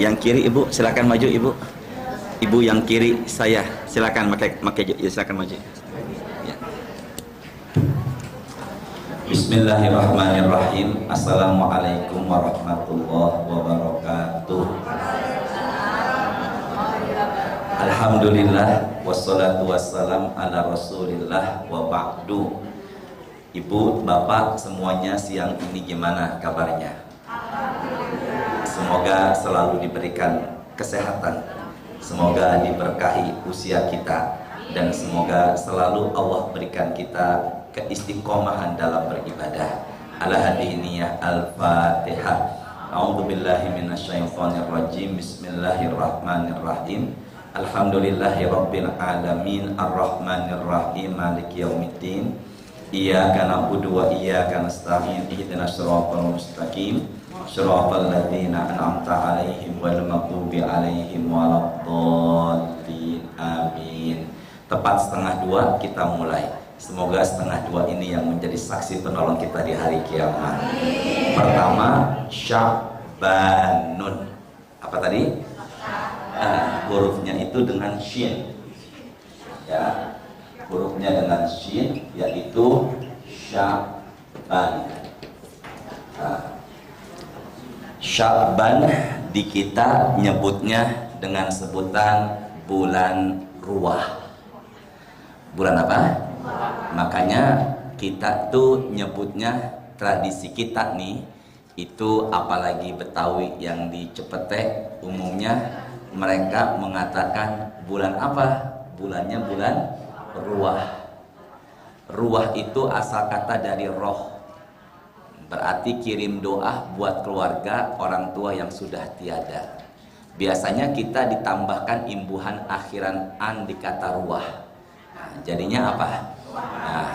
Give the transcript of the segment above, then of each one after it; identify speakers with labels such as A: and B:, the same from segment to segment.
A: Yang kiri ibu, silakan maju ibu. Ibu yang kiri saya, silakan pakai ya, silakan maju. Ya. Bismillahirrahmanirrahim. Assalamualaikum warahmatullahi wabarakatuh. Alhamdulillah wassalatu wassalam ala rasulillah wa ba'du. Ibu, bapak semuanya siang ini gimana kabarnya? Semoga selalu diberikan kesehatan, semoga diberkahi usia kita, dan semoga selalu Allah berikan kita keistiqomahan dalam beribadah. Ala hadiniyah al-fatihah. A'udzubillahi minasyaitonirrajim. Bismillahirrahmanirrahim. Alhamdulillahi rabbil alamin, arrahmanirrahim, maliki yaumiddin. Iyyaka na'budu wa iyyaka nasta'in. Ihdinas shiratal mustaqim, shiratal ladzina an'amta 'alaihim ghairil maghdubi 'alaihim waladdallin. Amin. Tepat 1:30 kita mulai. Semoga 1:30 ini yang menjadi saksi penolong kita di hari kiamat. Pertama, Sya'banun. Apa tadi? Hurufnya itu dengan shin. Ya. Hurufnya dengan shin, yaitu Sya'ban. Sya'ban di kita nyebutnya dengan sebutan bulan ruah. Bulan apa? Makanya kita tuh nyebutnya, tradisi kita nih itu, apalagi Betawi yang di Cepete, umumnya mereka mengatakan bulan apa? Bulannya bulan ruah. Ruah itu asal kata dari roh, berarti kirim doa buat keluarga orang tua yang sudah tiada. Biasanya kita ditambahkan imbuhan akhiran an di kata ruah. Nah, jadinya apa? Nah,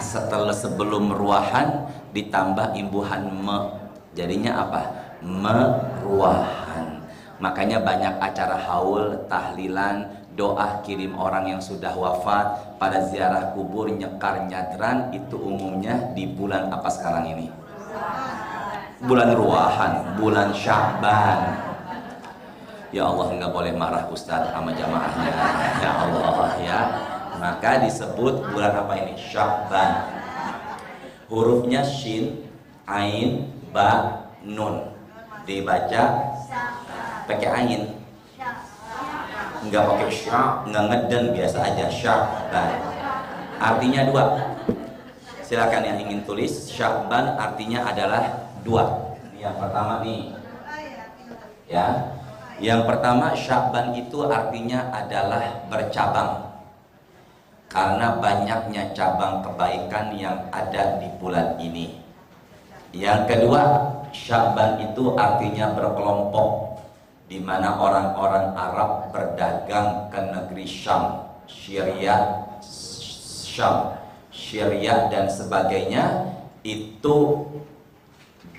A: sebelum ruahan ditambah imbuhan me, jadinya apa? Meruahan. Makanya banyak acara haul, tahlilan, doa kirim orang yang sudah wafat, pada ziarah kubur, nyekar, nyadran, itu umumnya di bulan apa sekarang ini? Bulan ruahan, bulan Sya'ban. Ya Allah, nggak boleh marah Ustaz sama jamaahnya. Ya Allah ya. Maka disebut bulan apa ini? Sya'ban. Hurufnya shin, ain, ba, nun. Dibaca pakai ain. Nggak pakai sya, nggak ngeden, biasa aja Sya'ban. Artinya dua. Silakan yang ingin tulis. Sya'ban artinya adalah dua. Ini yang pertama nih. Ya. Yang pertama, Sya'ban itu artinya adalah bercabang. Karena banyaknya cabang kebaikan yang ada di bulan ini. Yang kedua, Sya'ban itu artinya berkelompok, di mana orang-orang Arab berdagang ke negeri Syam, Syria, dan sebagainya. Itu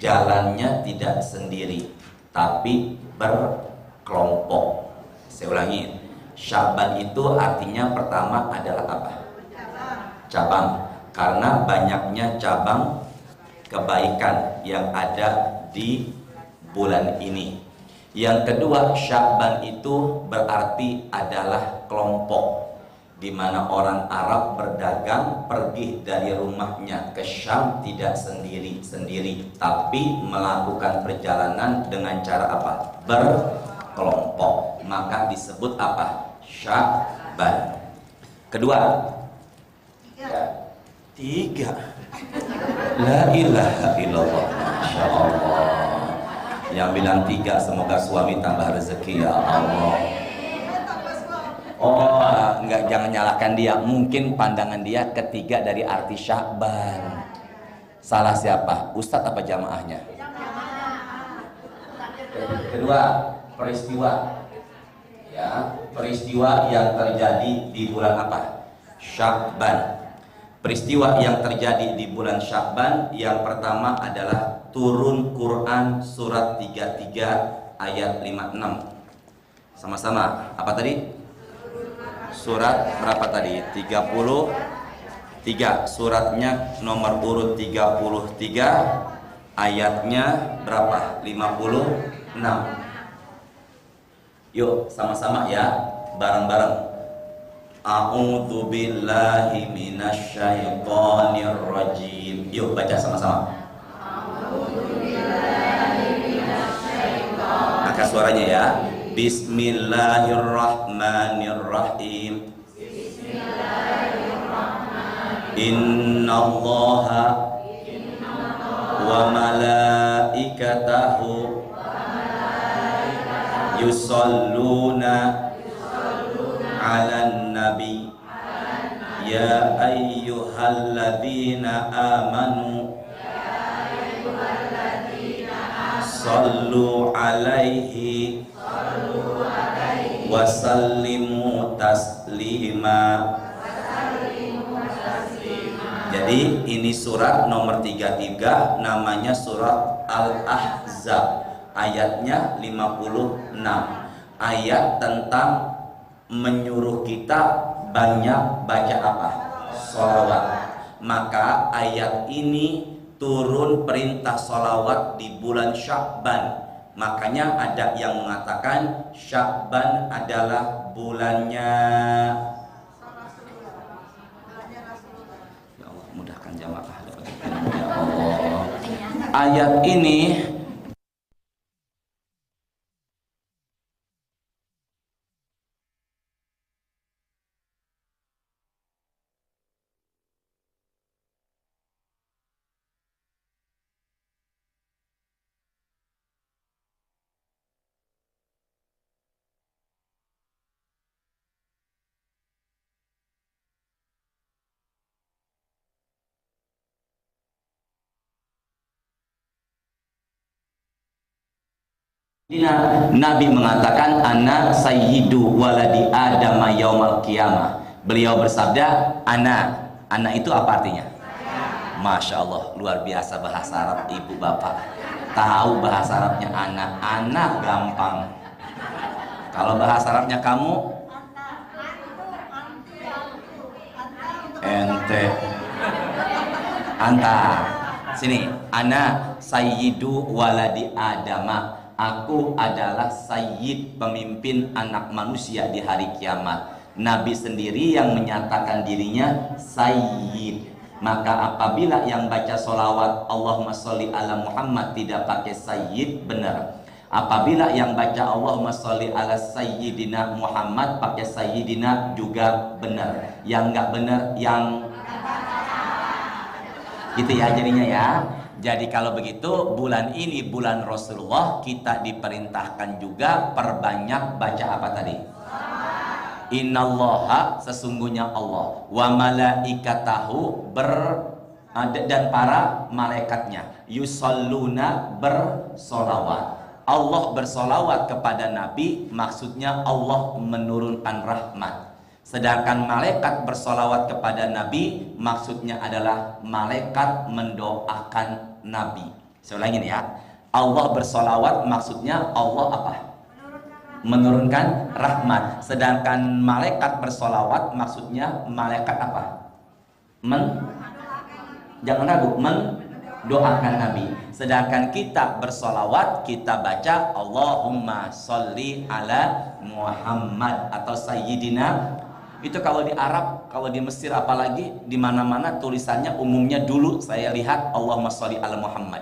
A: jalannya tidak sendiri, tapi berkelompok. Saya ulangi, Sya'ban itu artinya pertama adalah apa? Cabang. Karena banyaknya cabang kebaikan yang ada di bulan ini. Yang kedua, Sya'ban itu berarti adalah kelompok, di mana orang Arab berdagang, pergi dari rumahnya ke Syam tidak sendiri-sendiri, tapi melakukan perjalanan dengan cara apa? Berkelompok. Maka disebut apa? Sya'ban. Kedua, tiga. La ilaha illallah. Masya Allah. Yang bilang tiga, semoga suami tambah rezeki ya Allah. Oh, enggak, jangan nyalahkan dia. Mungkin pandangan dia ketiga dari arti Sya'ban. Salah siapa? Ustadz apa jamaahnya? Kedua, peristiwa. Ya, peristiwa yang terjadi di bulan apa? Sya'ban. Peristiwa yang terjadi di bulan Sya'ban, yang pertama adalah turun Quran surat 33 ayat 56. Sama-sama. Apa tadi? Surat berapa tadi? 33. Suratnya nomor urut 33, ayatnya berapa? 56. Yuk sama-sama ya, bareng-bareng. A'udzu billahi minasyaitonir rajim. Yuk baca sama-sama. Angkat suaranya ya. Bismillahirrahmanirrahim. Innallaha wa malaikatahu yusalluna 'alan nabi ya ayyuhalladzina amanu sallu 'alaihi wa sallimu taslima. Jadi ini surat nomor 33, namanya surat Al-Ahzab, ayatnya 56. Ayat tentang menyuruh kita banyak baca apa? Sholawat. Maka ayat ini turun perintah sholawat di bulan Sya'ban. Makanya ada yang mengatakan Sya'ban adalah bulannya. Ya Allah, mudahkan jamaah. Ya Allah. Ayat ini Nabi mengatakan ana sayyidu waladi Adam yaumal qiyamah. Beliau bersabda ana itu apa artinya? Masya Allah, luar biasa bahasa Arab ibu bapak. Tahu bahasa Arabnya anak gampang. Kalau bahasa Arabnya kamu ente anta. Sini, ana sayyidu waladi Adama. Aku adalah sayyid, pemimpin anak manusia di hari kiamat. Nabi sendiri yang menyatakan dirinya sayyid. Maka apabila yang baca sholawat Allahumma sholli ala Muhammad tidak pakai sayyid, benar. Apabila yang baca Allahumma sholli ala sayyidina Muhammad pakai sayyidina juga benar. Yang enggak benar yang gitu ya jadinya ya. Jadi kalau begitu bulan ini bulan Rasulullah, kita diperintahkan juga perbanyak baca apa tadi? Innallaha, sesungguhnya Allah, wa malaikatahu, dan para malaikatnya, yusalluna, bersolawat. Allah bersolawat kepada Nabi, maksudnya Allah menurunkan rahmat. Sedangkan malaikat bersolawat kepada Nabi, maksudnya adalah malaikat mendoakan Nabi. Saya ulangin ya. Allah bersolawat maksudnya Allah apa? Menurunkan rahmat. Sedangkan malaikat bersolawat maksudnya malaikat apa? Jangan ragu, mendoakan Nabi. Sedangkan kita bersolawat, kita baca Allahumma sholli ala Muhammad atau Sayyidina. Itu kalau di Arab, kalau di Mesir apalagi, di mana-mana tulisannya umumnya dulu saya lihat Allahumma sholli ala Muhammad.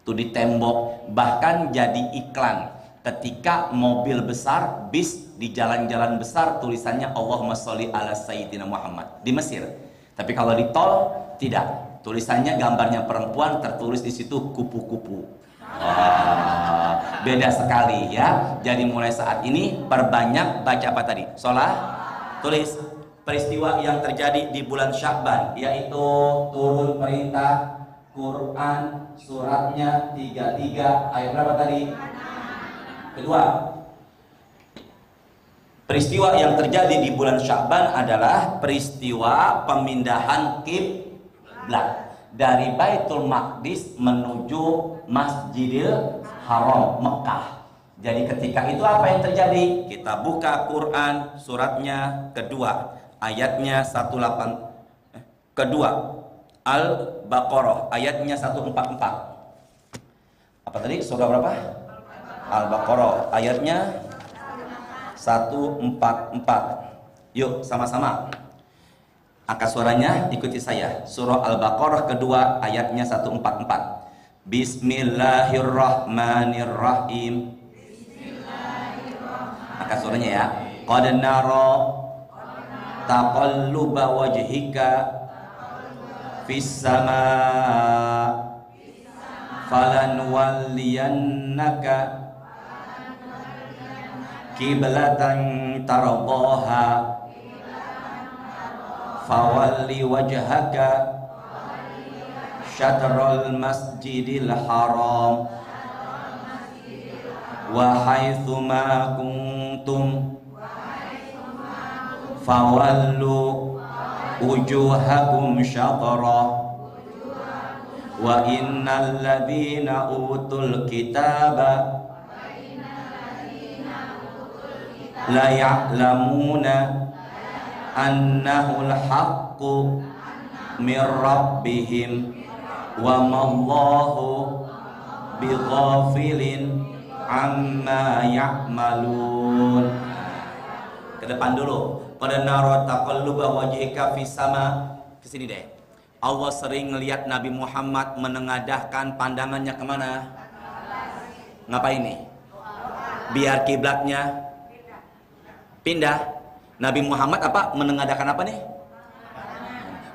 A: Itu di tembok, bahkan jadi iklan. Ketika mobil besar, bis di jalan-jalan besar tulisannya Allahumma sholli ala Sayyidina Muhammad di Mesir. Tapi kalau di tol tidak. Tulisannya gambarnya perempuan, tertulis di situ kupu-kupu. Beda sekali ya. Jadi mulai saat ini perbanyak baca apa tadi? Tulis peristiwa yang terjadi di bulan Sya'ban, yaitu turun perintah Quran suratnya 33 ayat berapa tadi? Kedua, peristiwa yang terjadi di bulan Sya'ban adalah peristiwa pemindahan kiblat dari Baitul Maqdis menuju Masjidil Haram Mekah. Jadi ketika itu apa yang terjadi? Kita buka Quran suratnya kedua, ayatnya 18. Kedua, Al-Baqarah ayatnya 144. Apa tadi? Surah berapa? Al-Baqarah ayatnya 144. Yuk sama-sama angkat suaranya, ikuti saya. Surah Al-Baqarah kedua ayatnya 144. Bismillahirrahmanirrahim. Angkat suaranya ya. Qad nara taqalluba wajhika fis sama falanwalliyannaka kiblatan tardaha fawalli wajhaka syatrul masjidil haram wa haitsu ma kuntum fawallu wujuhakum syatrah wa innal ladzina utul kitaba la ya'lamuna annahul haqqu mir rabbihim wa mallahu bighafilin amma ya'malun. Ke depan dulu. Pada nara taqalluba wajhika fis sama. Ke sini deh. Allah sering ngelihat Nabi Muhammad menengadahkan pandangannya kemana? Ngapain nih? Biar kiblatnya pindah. Nabi Muhammad apa? Menengadahkan apa nih?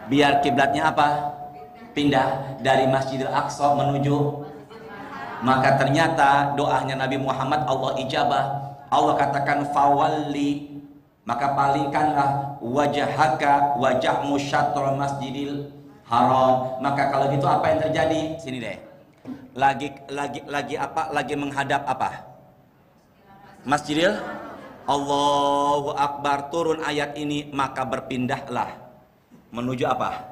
A: Biar kiblatnya apa? Pindah dari Masjidil Aqsa menuju. Maka ternyata doanya Nabi Muhammad Allah ijabah. Allah katakan fawalli, maka palingkanlah wajhaka wajahmu syatrul masjidil haram. Maka kalau gitu apa yang terjadi? Sini deh. Lagi apa? Lagi menghadap apa? Masjidil. Allahu Akbar, turun ayat ini, maka berpindahlah menuju apa?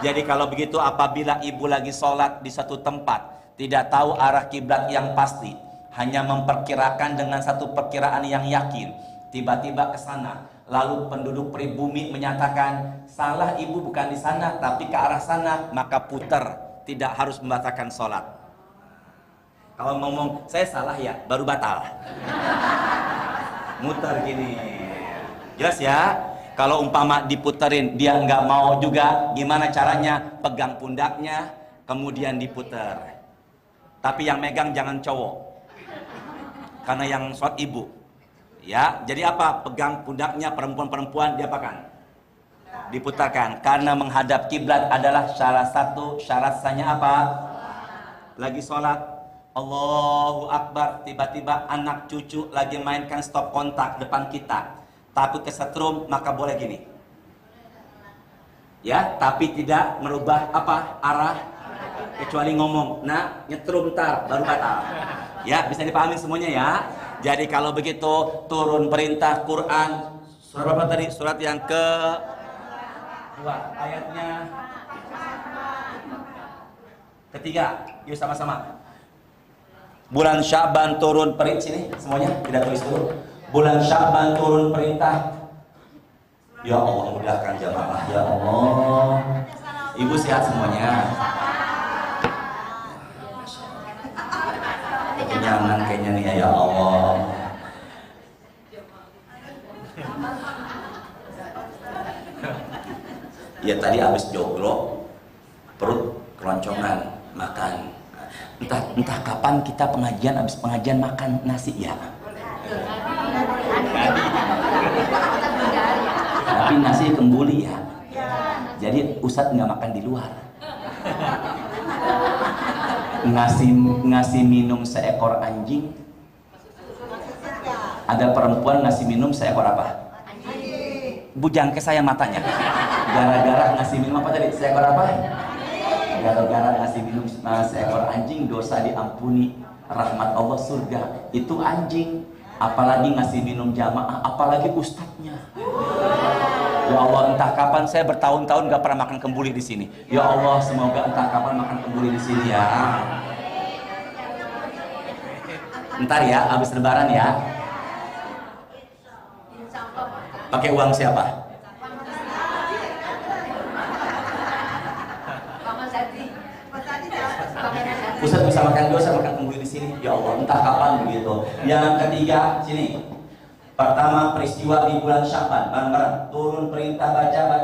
A: Jadi kalau begitu apabila ibu lagi sholat di satu tempat, tidak tahu arah kiblat yang pasti, hanya memperkirakan dengan satu perkiraan yang yakin, tiba-tiba ke sana, lalu penduduk pribumi menyatakan salah ibu bukan di sana tapi ke arah sana, maka putar, tidak harus membatalkan sholat. Kalau ngomong saya salah ya, baru batal. Muter gini, jelas ya. Kalau umpama diputerin dia nggak mau juga, gimana caranya? Pegang pundaknya kemudian diputer. Tapi yang megang jangan cowok, karena yang sholat ibu. Ya, jadi apa? Pegang pundaknya perempuan-perempuan diapakan? Diputarkan. Karena menghadap kiblat adalah salah satu syarat sahnya apa? Lagi sholat Allahu Akbar, tiba-tiba anak cucu lagi mainkan stop kontak depan kita, takut kesetrum, maka boleh gini ya, tapi tidak merubah apa? Arah, kecuali ngomong nah nyetrum ntar baru batal ya. Bisa dipahami semuanya ya. Jadi kalau begitu turun perintah Quran, surat apa tadi? Surat yang ke 2 ayatnya ketiga. Yuk sama-sama. Bulan Sya'ban turun perintah, sini semuanya tidak tulis dulu. Bulan Sya'ban turun perintah. Ya Allah mudahkan jamaah, ya Allah. Ibu sehat semuanya. Nyaman kayaknya nih ya Allah. Ya tadi habis jogrok, perut keloncongan, makan. Entah kapan kita pengajian, habis pengajian makan nasi ya. Tapi nasi kembuli ya. Jadi Ustadz nggak makan di luar. Ngasih minum seekor anjing. Ada perempuan ngasih minum seekor apa? Bujangke saya matanya. Gara-gara ngasih minum apa tadi? Seekor apa? Gara-gara ngasih minum seekor anjing, dosa diampuni, rahmat Allah surga. Itu anjing, apalagi ngasih minum jamaah, apalagi ustadznya. Ya Allah, entah kapan saya bertahun-tahun gak pernah makan kembuli di sini. Ya Allah, semoga entah kapan makan kembuli di sini ya. Ntar ya, habis lebaran ya. Pakai uang siapa? Ustaz bisa makan dosa, makan kembuli di sini. Ya Allah, entah kapan begitu. Yang ketiga, sini. Pertama, peristiwa di bulan Sya'ban, bareng-bareng. Turun perintah baca apa?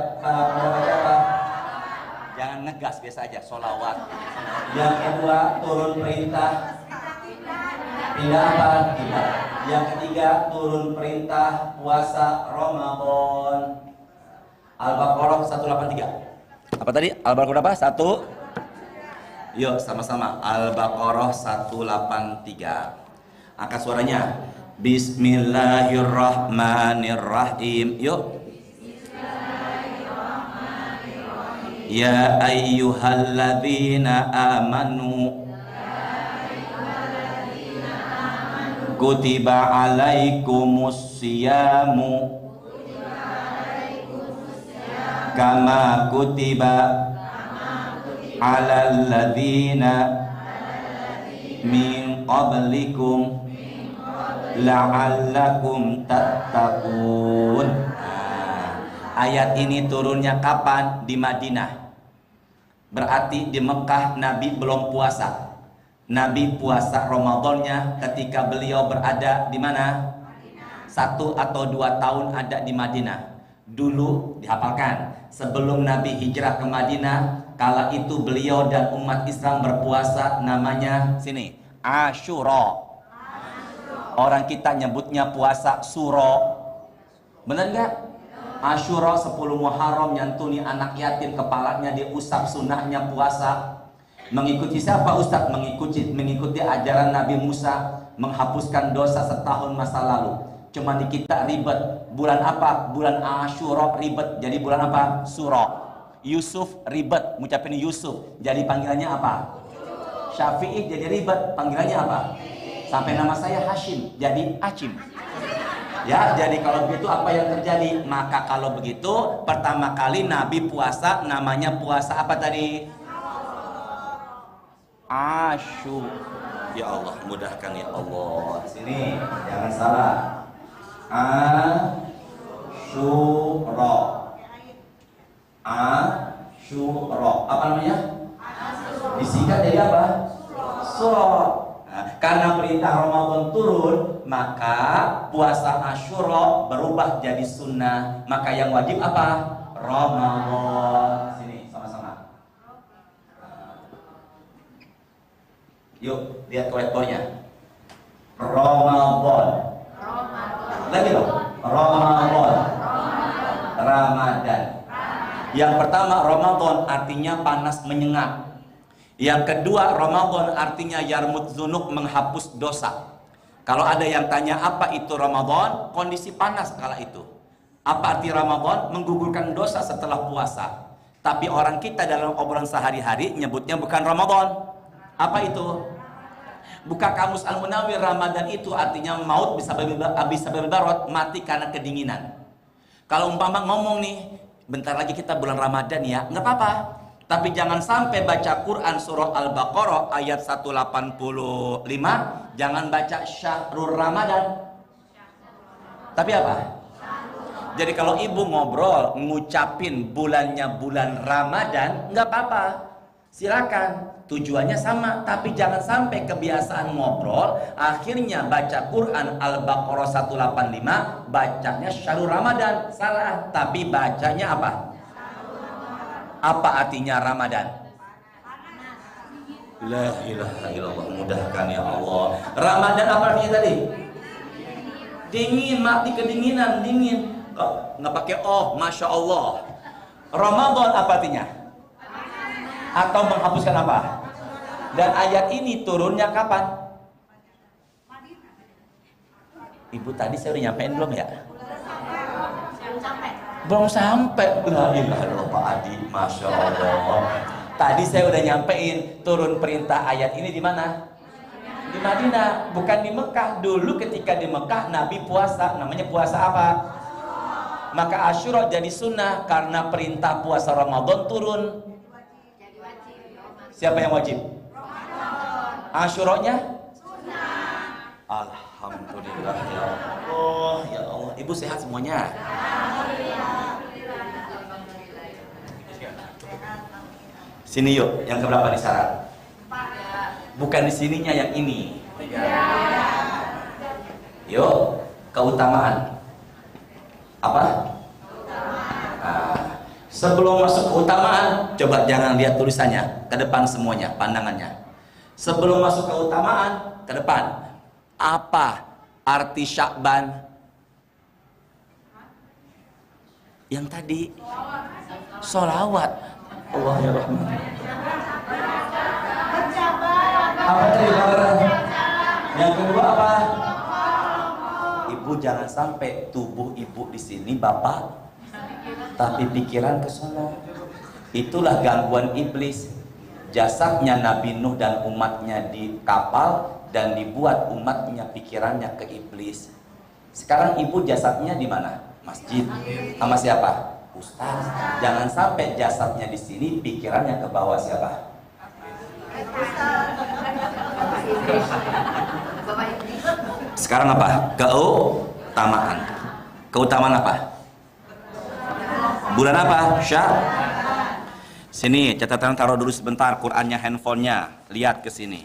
A: Jangan ngegas, biasa aja, sholawat. Yang kedua, turun perintah pindah apa? Tidak. Yang ketiga, turun perintah puasa Ramadan. Al-Baqarah 183. Apa tadi? Al-Baqarah apa? 1. Yuk sama-sama. Al-Baqarah 183. Angkat suaranya. Bismillahirrahmanirrahim. Yuk. Ya ayyuhalladzina amanu kutiba alaikumus siyamu kama kutiba alal ladzina min qablikum la'allakum tattaqun. Ayat ini turunnya kapan? Di Madinah. Berarti di Mekah Nabi belum puasa. Nabi puasa Ramadannya ketika beliau berada di mana? 1 atau 2 tahun ada di Madinah. Dulu dihafalkan, sebelum Nabi hijrah ke Madinah, kala itu beliau dan umat Islam berpuasa namanya sini Asyura. Orang kita nyebutnya puasa Suro. Benar nggak? Asyura 10 Muharram, nyantuni anak yatim, kepalanya diusap, sunnahnya puasa. Mengikuti siapa Ustaz? Mengikuti ajaran Nabi Musa, menghapuskan dosa setahun masa lalu. Cuma di kita ribet. Bulan apa? Bulan Asyura ribet. Jadi bulan apa? Suro. Yusuf ribet, ngucapin Yusuf. Jadi panggilannya apa? Syafi'i jadi ribet, panggilannya apa? Sampai nama saya Hashim, jadi Acim. Ya, jadi kalau begitu apa yang terjadi? Maka kalau begitu, pertama kali Nabi puasa namanya puasa apa tadi? Asyura. Ya Allah, mudahkan ya Allah. Sini, jangan salah. Asyura. Asyura. Apa namanya? Disingkat jadi apa? Suro. Karena perintah Ramadan turun, maka puasa Asyura berubah jadi sunnah. Maka yang wajib apa? Ramadan. Sini sama-sama. Yuk lihat kolektornya. Ramadan. Lagi dong. Ramadan. Ramadan. Yang pertama Ramadan artinya panas menyengat. Yang kedua, Ramadan artinya yarmut dzunub, menghapus dosa. Kalau ada yang tanya apa itu Ramadan, kondisi panas kala itu. Apa arti Ramadan? Menggugurkan dosa setelah puasa. Tapi orang kita dalam obrolan sehari-hari nyebutnya bukan Ramadan. Apa itu? Buka kamus Al-Munawwir, Ramadan itu artinya maut bisa berbarot, mati karena kedinginan. Kalau umpama ngomong nih, bentar lagi kita bulan Ramadan ya, nggak apa-apa. Tapi jangan sampai baca Quran surah Al-Baqarah ayat 185, jangan baca Syahrul Ramadan. Tapi apa? Jadi kalau ibu ngobrol, ngucapin bulannya bulan Ramadan, nggak apa-apa. Silakan, tujuannya sama. Tapi jangan sampai kebiasaan ngobrol, akhirnya baca Quran Al-Baqarah 185, bacanya Syahrul Ramadan. Salah, tapi bacanya apa? Apa artinya Ramadan? La ilaha illallah, mudahkan ya Allah. Ramadan apa artinya tadi? Dingin, mati kedinginan, dingin. Nggak pakai masya Allah. Ramadan apa artinya? Atau menghapuskan apa? Dan ayat ini turunnya kapan? Ibu tadi saya udah nyampein belum ya? Belum sampai. La ilaha illallah Pak Adi, masya Allah. Tadi saya udah nyampein turun perintah ayat ini di mana? Di Madinah, bukan di Mekah. Dulu ketika di Mekah Nabi puasa, namanya puasa apa? Maka Asyura jadi sunnah karena perintah puasa Ramadan turun. Siapa yang wajib? Asyuranya? Alhamdulillah ya Allah, ya Allah. Ibu sehat semuanya? Sini yuk, yang keberapa di syarat? Bukan di sininya, yang ini. Yuk, Keutamaan. Apa? Nah, sebelum masuk keutamaan, coba jangan lihat tulisannya, ke depan semuanya, pandangannya. Sebelum masuk keutamaan, ke depan. Apa arti Sya'ban? Yang tadi sholawat. Allah ya Rahman. Apa tadi? Yang kedua apa? Ibu jangan sampai tubuh ibu di sini bapak, tapi pikiran ke sono. Itulah gangguan iblis. Jasadnya Nabi Nuh dan umatnya di kapal dan dibuat umatnya pikirannya ke iblis. Sekarang ibu jasadnya di mana? Masjid. Sama siapa? Ustaz. Jangan sampai jasadnya di sini, pikirannya ke bawah siapa? Sekarang apa? Keutamaan. Keutamaan apa? Bulan apa? Sini, catatan taruh dulu sebentar, Qurannya, handphonenya. Lihat ke sini.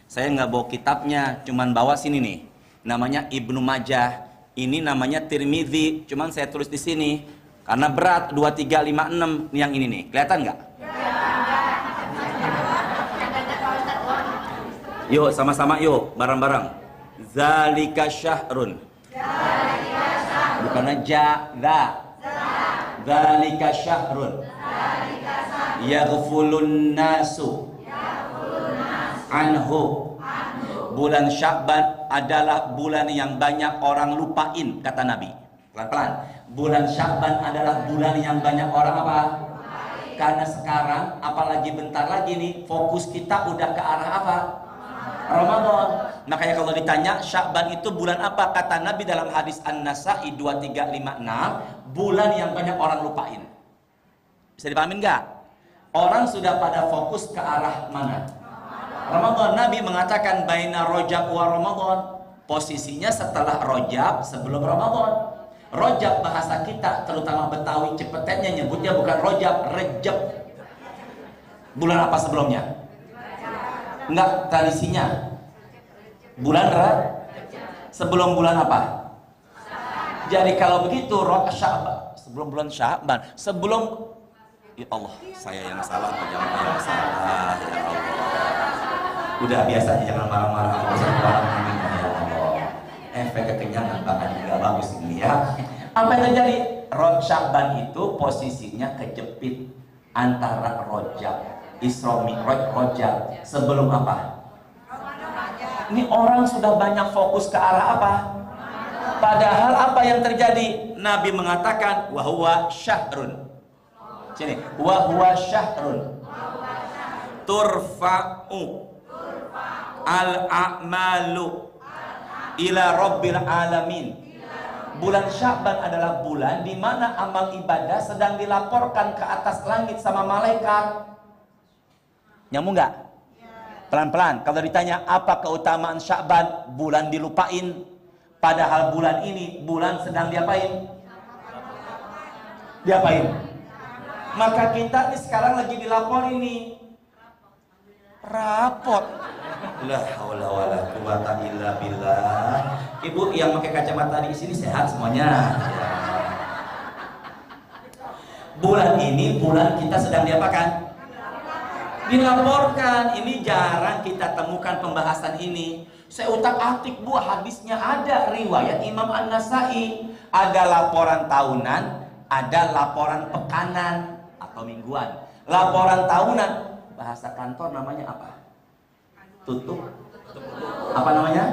A: Saya nggak bawa kitabnya, cuman bawa sini nih. Namanya Ibnu Majah. Ini namanya Tirmidzi, cuman saya tulis di sini karena berat 2, 3, 5, 6 yang ini nih. Kelihatan nggak? Yuk sama-sama yuk, bareng-bareng. Zalika syahrun. Bukannya ja. Zalika syahrun. Yaghfulun nasu anhu. Bulan Sya'ban adalah bulan yang banyak orang lupain, kata Nabi. Pelan-pelan. Bulan Sya'ban adalah bulan yang banyak orang apa? Karena sekarang, apalagi bentar lagi nih, fokus kita udah ke arah apa? Ramadan. Makanya kalau ditanya Sya'ban itu bulan apa, kata Nabi dalam hadis An-Nasa'i 2356, bulan yang banyak orang lupain. Bisa dipahamin nggak? Orang sudah pada fokus ke arah mana? Ramadan. Nabi mengatakan baina Rajab wa Ramadan. Posisinya setelah Rajab, sebelum Ramadan. Rajab bahasa kita, terutama Betawi Cepetennya nyebutnya bukan Rajab, Rejab. Bulan apa sebelumnya? Enggak, tradisinya bulan sebelum bulan apa? Jadi kalau begitu Sya'ban, sebelum bulan Sya'ban, sebelum, ya Allah, saya yang salah, jangan yang salah, ya Allah. Udah biasa aja, jangan marah-marah. Ya Allah, efek kekenyangan bahkan juga bagus ini ya. Apa yang terjadi? Sya'ban itu posisinya kejepit antara Rajab, Isra Mi'raj, Rajab. Sebelum apa? Ini orang sudah banyak fokus ke arah apa? Padahal apa yang terjadi? Nabi mengatakan wa huwa syahrun. Sini, wa huwa syahrun turfa'u al-a'malu ila rabbil alamin. Bulan Sya'ban adalah bulan di mana amal ibadah sedang dilaporkan ke atas langit sama malaikat. Nyambung nggak? Pelan-pelan. Kalau ditanya apa keutamaan Sya'ban, bulan dilupain. Padahal bulan ini, bulan sedang diapain? Diapain? Maka kita nih sekarang lagi dilapor ini. Rapot. La haula wala quwata illa billah. Ibu yang pakai kacamata di sini sehat semuanya. Bulan ini bulan kita sedang diapakan? Dilaporkan. Ini jarang kita temukan pembahasan ini. Saya utak-atik Bu, hadisnya ada, riwayat Imam An-Nasa'i. Ada laporan tahunan, ada laporan pekanan atau mingguan. Laporan tahunan, bahasa kantor namanya apa? Tutup. Apa namanya?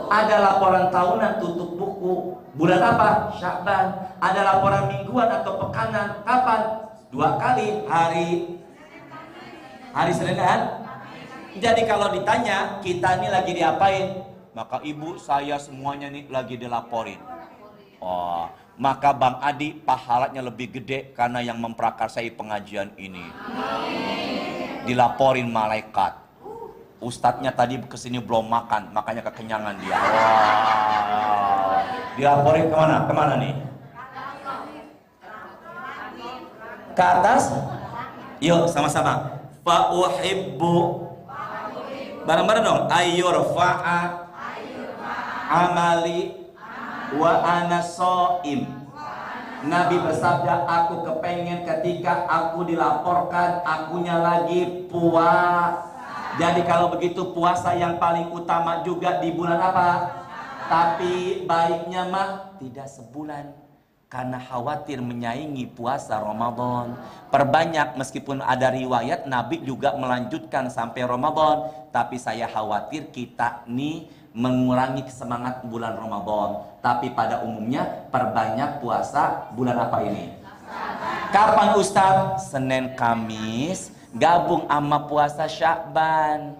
A: Ada laporan tahunan, tutup buku. Bulan apa? Sya'ban. Ada laporan mingguan atau pekanan. Kapan? 2 kali. Hari Senin kan? Jadi kalau ditanya kita ini lagi diapain, maka ibu saya semuanya nih lagi dilaporin. Oh, maka Bang Adi pahalanya lebih gede karena yang memprakarsai pengajian ini. Dilaporin malaikat. Ustadznya tadi kesini belum makan, makanya kekenyangan dia. Wow. Dilaporin kemana? Kemana nih? Ke atas? Yuk sama-sama. Fa uhibbu, bareng-bareng dong. Ayyurfa'a amali wa ana shaim. Nabi bersabda, aku kepengen ketika aku dilaporkan akunya lagi puasa. Jadi kalau begitu puasa yang paling utama juga di bulan apa? Tapi baiknya mah tidak sebulan, karena khawatir menyaingi puasa Ramadan. Perbanyak, meskipun ada riwayat Nabi juga melanjutkan sampai Ramadan, tapi saya khawatir kita nih mengurangi semangat bulan Ramadan. Tapi pada umumnya perbanyak puasa bulan apa ini? Kapan Ustaz? Senin Kamis gabung sama puasa Sya'ban.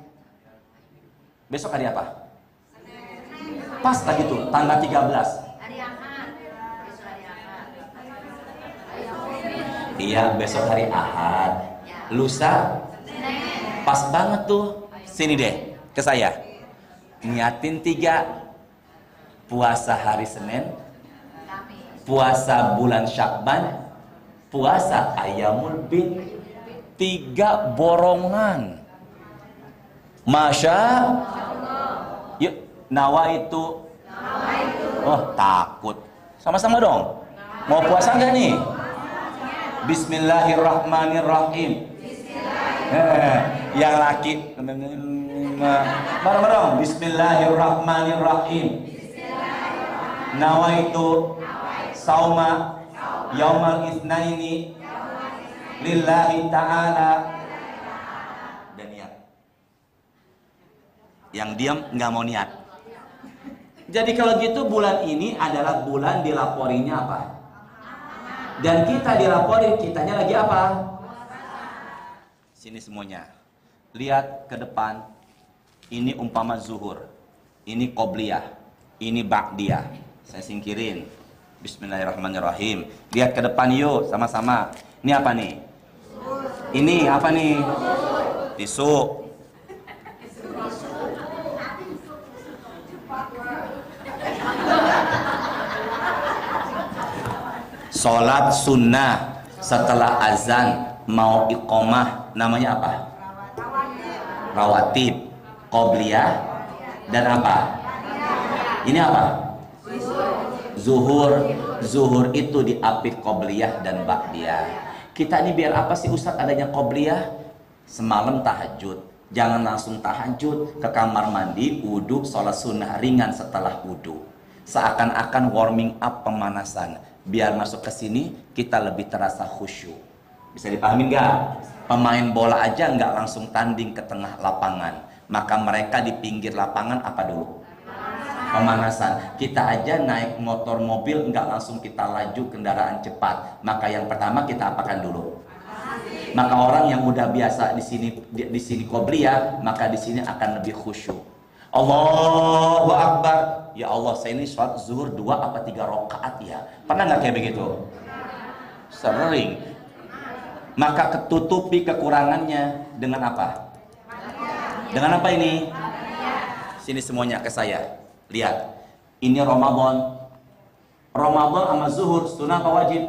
A: Besok hari apa? Pas lagi tuh tanggal 13. Iya, besok hari Ahad. Lusa pas banget tuh. Sini deh ke saya. Niatin 3. Puasa hari Senin, puasa bulan Sya'ban, puasa Ayyamul Bid. 3 borongan. Masya Allah. Yuk, nawaitu. Oh, takut. Sama-sama dong. Mau puasa nggak nih? Bismillahirrahmanirrahim. Yang laki bareng-bareng. Bismillahirrahmanirrahim. Nawaitu sauma yaumal itsnaini lillahi ta'ala. Dan niat. Yang diam nggak mau niat. Jadi kalau gitu bulan ini adalah bulan dilaporinya apa? Dan kita dilaporin kitanya lagi apa? Sini semuanya. Lihat ke depan. Ini umpama zuhur. Ini qobliyah. Ini ba'diyah. Saya singkirin. Bismillahirrahmanirrahim. Lihat ke depan yuk sama-sama. Ini apa nih? Ini apa nih? Tisu. Sholat sunnah setelah azan mau iqomah namanya apa? Rawatib. Qobliyah dan apa? Ini apa? Zuhur. Zuhur itu diapit qobliyah dan ba'diyah. Kita ini biar apa sih Ustaz adanya qobliyah? Semalam tahajud, jangan langsung tahajud, ke kamar mandi, wudu, sholat sunnah ringan setelah wudu. Seakan-akan warming up, pemanasan. Biar masuk ke sini kita lebih terasa khusyuk. Bisa dipahami nggak? Pemain bola aja nggak langsung tanding ke tengah lapangan, maka mereka di pinggir lapangan apa dulu? Pemanasan. Kita aja naik motor mobil nggak langsung kita laju kendaraan cepat, maka yang pertama kita apakan dulu? Maka orang yang udah biasa di sini qobliyah, maka di sini akan lebih khusyuk. Allahu Akbar. Ya Allah, saya ini sholat zuhur 2 apa 3 rakaat ya. Pernah nggak kayak begitu? Sering. Maka ketutupi kekurangannya dengan apa? Dengan apa ini? Sini semuanya ke saya. Lihat. Ini Ramadan. Ramadan sama zuhur sunnah apa wajib?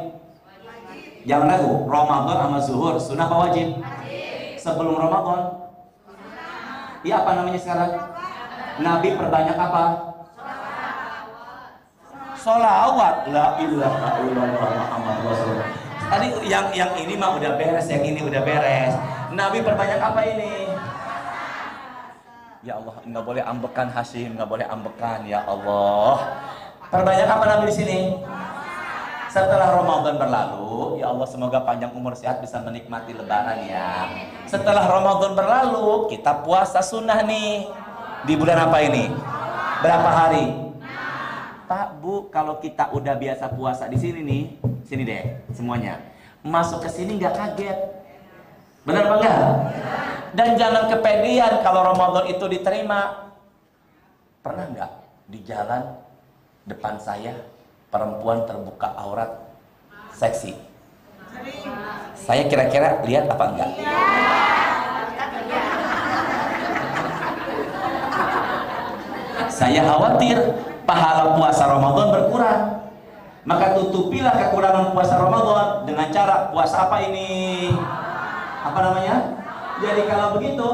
A: Jangan ragu. Ramadan sama zuhur sunnah apa wajib? Sebelum Ramadan. Iya, apa namanya sekarang? Nabi perbanyak apa? Sholawat. La ilaha illallah Muhammad Rasulullah. Tadi yang ini mah udah beres, yang ini udah beres. Nabi perbanyak apa ini? Ya Allah, nggak boleh ambekan Hashim, nggak boleh ambekan ya Allah. Perbanyak apa Nabi di sini? Setelah Ramadan berlalu, ya Allah semoga panjang umur sehat bisa menikmati Lebaran ya. Setelah Ramadan berlalu, kita puasa sunnah nih. Di bulan apa ini? Berapa hari? Pak, Bu, kalau kita udah biasa puasa di sini nih, sini deh semuanya. Masuk ke sini nggak kaget. Benar apa enggak? Dan jangan kepedean kalau Ramadan itu diterima. Pernah nggak di jalan depan saya perempuan terbuka aurat seksi? Saya kira-kira lihat apa enggak? Saya khawatir pahala puasa Ramadan berkurang. Maka tutupilah kekurangan puasa Ramadan dengan cara puasa apa ini? Apa namanya? Jadi kalau begitu,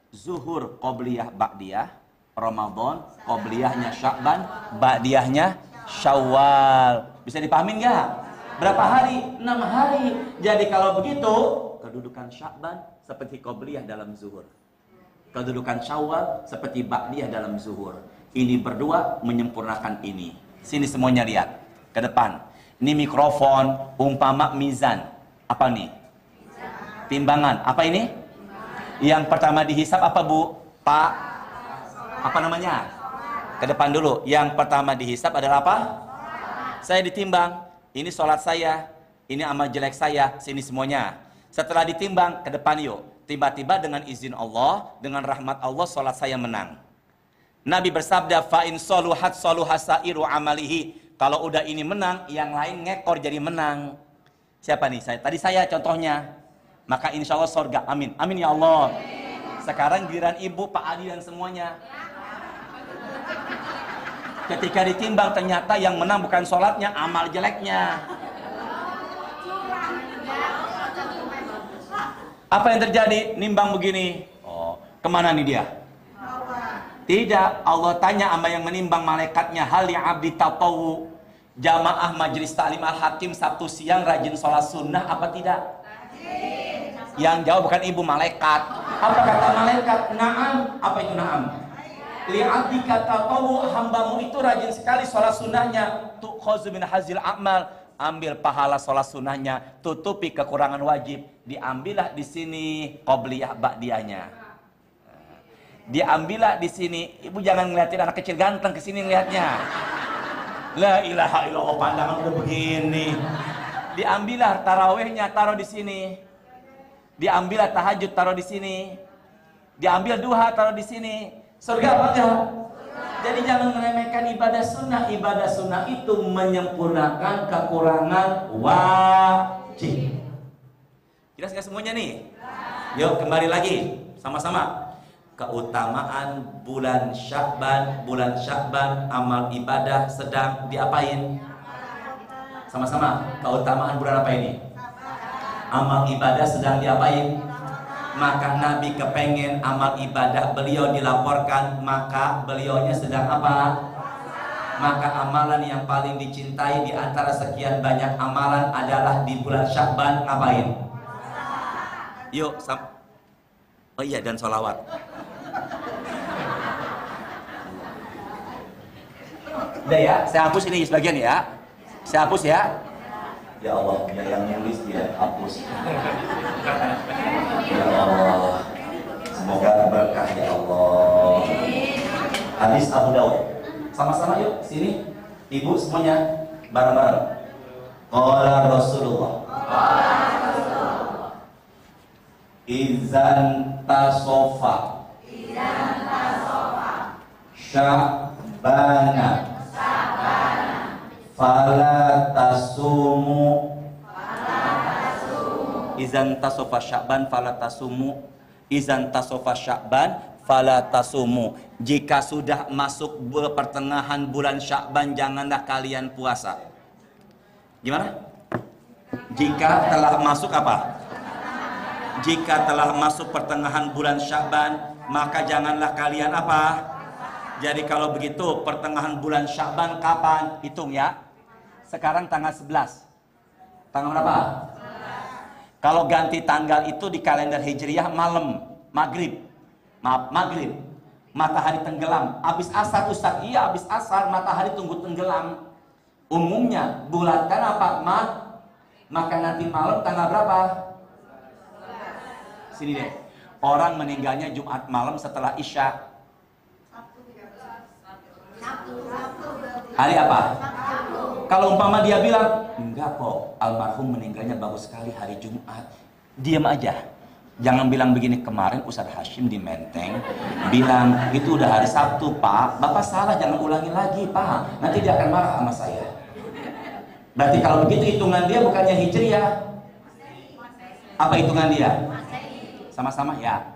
A: zuhur qobliyah ba'diyah, Ramadan, qobliyahnya Sya'ban, ba'diyahnya Syawal. Bisa dipahamin nggak? Berapa hari? 6 hari. Jadi kalau begitu, kedudukan Sya'ban seperti qobliyah dalam zuhur. Kedudukan Syawal seperti ba'diyah dalam zuhur. Ini berdua menyempurnakan ini. Sini semuanya lihat ke depan. Ini mikrofon, umpama mizan. Apa nih? Timbangan. Apa ini? Yang pertama dihisap apa, Bu? Pak? Apa namanya? Ke depan dulu. Yang pertama dihisap adalah apa? Saya ditimbang. Ini sholat saya. Ini amal jelek saya. Sini semuanya. Setelah ditimbang, ke depan yuk. Tiba-tiba dengan izin Allah, dengan rahmat Allah, sholat saya menang. Nabi bersabda, fa'in soluhat soluhasairu amalihi. Kalau udah ini menang, yang lain ngekor jadi menang. Siapa nih? Tadi saya contohnya. Maka insya Allah surga. Amin. Amin ya Allah. Sekarang giliran ibu, Pak Adi dan semuanya. Ketika ditimbang ternyata yang menang bukan sholatnya, amal jeleknya. Apa yang terjadi? Nimbang begini. Oh, kemana nih dia? Tidak. Allah tanya sama yang menimbang malaikatnya, hal yang abdi tatawu. Jamaah majelis taklim al-hakim Sabtu siang rajin sholat sunnah apa tidak? Yang jawab bukan ibu, malaikat. Apa kata malaikat? Naam. Apa itu naam? Li'abdi kata tawu, hambamu itu rajin sekali sholat sunnahnya. Tu'khozu min hazil a'mal. Ambil pahala sholat sunnahnya, tutupi kekurangan wajib. Diambillah di sini qobliyah ba'diyahnya. Diambillah di sini. Ibu jangan ngeliatin anak kecil ganteng ke sini ngeliatnya. La ilaha illallah, pandangan udah begini. Diambillah tarawihnya, taruh di sini. Diambillah tahajud, taruh di sini. Diambil duha, taruh di sini. Surga apa enggak? Jadi jangan meremehkan ibadah sunnah. Ibadah sunnah itu menyempurnakan kekurangan wajib. Jelas nggak semuanya nih? Yuk kembali lagi sama-sama. Keutamaan bulan Sya'ban. Bulan Sya'ban amal ibadah sedang diapain? Sama-sama. Keutamaan bulan apa ini? Amal ibadah sedang diapain? Maka Nabi kepengen amal ibadah beliau dilaporkan, maka beliaunya sedang apa? Maka amalan yang paling dicintai di antara sekian banyak amalan adalah di bulan Sya'ban ngapain? Yuk, oh iya, dan sholawat. Udah ya, saya hapus ini sebagian ya. Saya hapus ya. Ya Allah, biar yang nulis dia hapus. Ya Allah, semoga berkah ya Allah. Hadis Abu Daud. Sama-sama yuk, sini. Ibu semuanya bareng-bareng. Qala Rasulullah. Izan tasofa. Sya'bana. Fala tasumu. Izan tasofa Sya'ban fala tasumu. Izan tasofa Sya'ban fala tasumu. Jika sudah masuk pertengahan bulan Sya'ban, janganlah kalian puasa. Gimana? Jika telah masuk apa? Jika telah masuk pertengahan bulan Sya'ban, maka janganlah kalian apa? Jadi kalau begitu pertengahan bulan Sya'ban kapan? Hitung ya. Sekarang tanggal 11. Tanggal berapa? Kalau ganti tanggal itu di kalender Hijriyah malam, maghrib. Maaf, maghrib. Matahari tenggelam. Habis asar Ustaz? Iya, habis asar matahari tunggu tenggelam. Umumnya bulatkan apa? Maka nanti malam tanggal berapa? Sini deh. Orang meninggalnya Jumat malam setelah Isya. Hari apa? Kalau umpama dia bilang, enggak kok, almarhum meninggalnya bagus sekali hari Jumat. Diam aja. Jangan bilang begini, kemarin Ustadz Hashim di Menteng bilang, itu udah hari Sabtu, Pak. Bapak salah, jangan ulangi lagi, Pak. Nanti dia akan marah sama saya. Berarti kalau begitu hitungan dia bukannya Hijriyah. Apa hitungan dia? Sama-sama ya.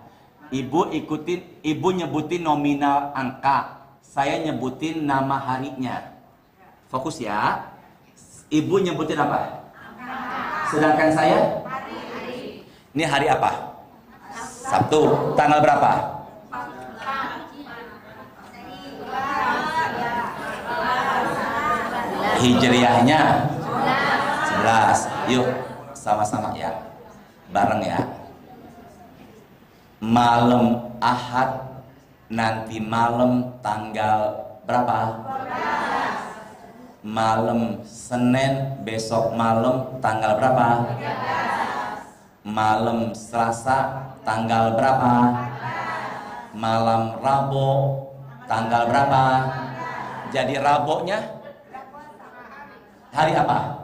A: Ibu nyebutin nominal angka. Saya nyebutin nama harinya. Fokus ya. Ibu nyebutin apa? Sedangkan saya? Ini hari apa? Sabtu. Tanggal berapa? Hijriahnya 11. Yuk sama-sama ya, bareng ya. Malam Ahad nanti malam tanggal berapa? Malam Senin besok malam tanggal berapa? Malam Selasa tanggal berapa? Malam Rabu tanggal berapa? Jadi Rabunya hari apa?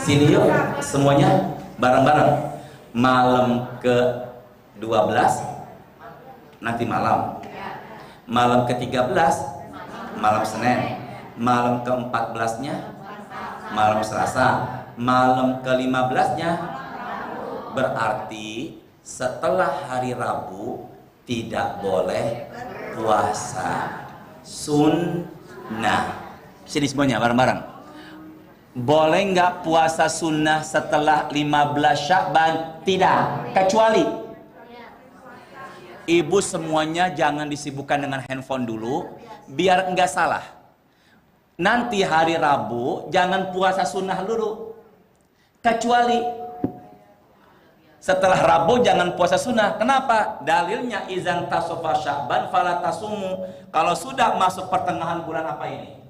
A: Sini yuk semuanya bareng-bareng. Malam ke-12 nanti malam. Malam ke-13 malam Senin. Malam ke-14-nya malam Selasa. Malam ke-15-nya berarti setelah hari Rabu tidak boleh puasa sunnah. Sini semuanya bareng-bareng. Boleh nggak puasa sunnah setelah 15 Sya'ban? Tidak, kecuali ibu semuanya jangan disibukkan dengan handphone dulu, biar nggak salah. Nanti hari Rabu jangan puasa sunnah dulu, kecuali setelah Rabu jangan puasa sunnah. Kenapa? Dalilnya izan tasofa Sya'ban fala tasumu. Kalau sudah masuk pertengahan bulan apa ini?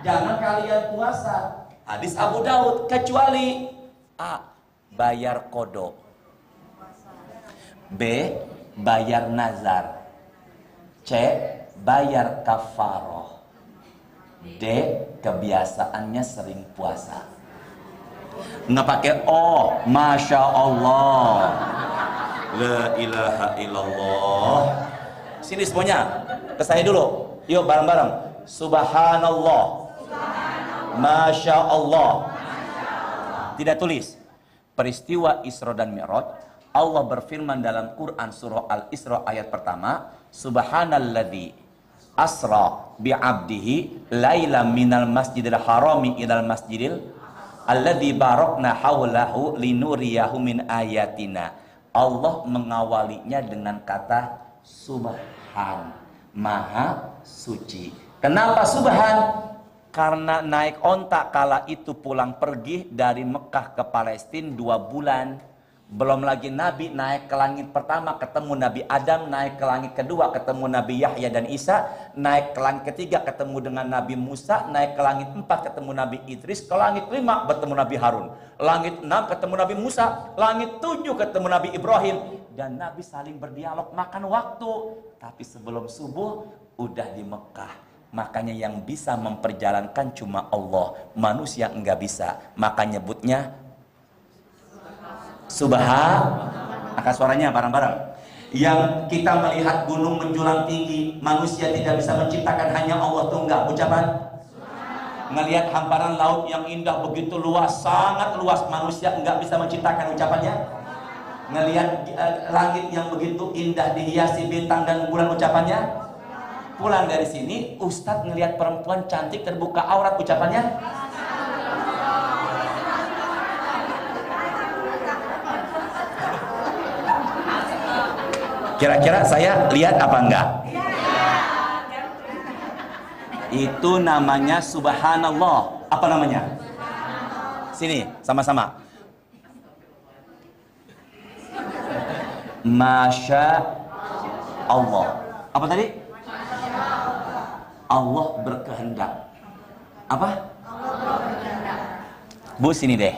A: Jangan kalian puasa. Hadis Abu Daud, kecuali A. Bayar kodok, B. Bayar nazar, C. Bayar kafaroh, D. Kebiasaannya sering puasa. Nggak pakai oh, Masya Allah, La ilaha illallah. Sini semuanya, ke saya dulu. Yuk bareng-bareng. Subhanallah, Masya Allah. Tidak tulis. Peristiwa Isra dan Mi'raj, Allah berfirman dalam Quran surah Al-Isra ayat pertama, Subhanalladzi asra bi'abdihi lailam minal masjidil harami ilal masjidil alladzi barakna haulahu linuriyahu min ayatina. Allah mengawalinya dengan kata Subhan, Maha Suci. Kenapa Subhan? Karena naik onta kala itu pulang pergi dari Mekah ke Palestina 2 bulan. Belum lagi Nabi naik ke langit pertama ketemu Nabi Adam, naik ke langit kedua ketemu Nabi Yahya dan Isa, naik ke langit ketiga ketemu dengan Nabi Musa, naik ke langit 4 ketemu Nabi Idris, ke langit 5 bertemu Nabi Harun, langit 6 ketemu Nabi Musa, langit 7 ketemu Nabi Ibrahim, dan Nabi saling berdialog makan waktu. Tapi sebelum subuh udah di Mekah. Makanya yang bisa memperjalankan cuma Allah, manusia enggak bisa. Maka nyebutnya Subhan. Angkat suaranya bareng-bareng. Yang kita melihat gunung menjulang tinggi, manusia tidak bisa menciptakan, hanya Allah tuh enggak. Ucapan ngelihat hamparan laut yang indah begitu luas, sangat luas, manusia enggak bisa menciptakan. Ucapannya ngelihat langit yang begitu indah dihiasi bintang dan bulan. Ucapannya pulang dari sini, Ustadz ngelihat perempuan cantik terbuka aurat. Ucapannya kira-kira saya lihat apa enggak? Itu namanya Subhanallah. Apa namanya? Sini sama-sama. Masya Allah. Apa tadi? Allah berkehendak. Apa? Allah berkehendak. Bu sini deh.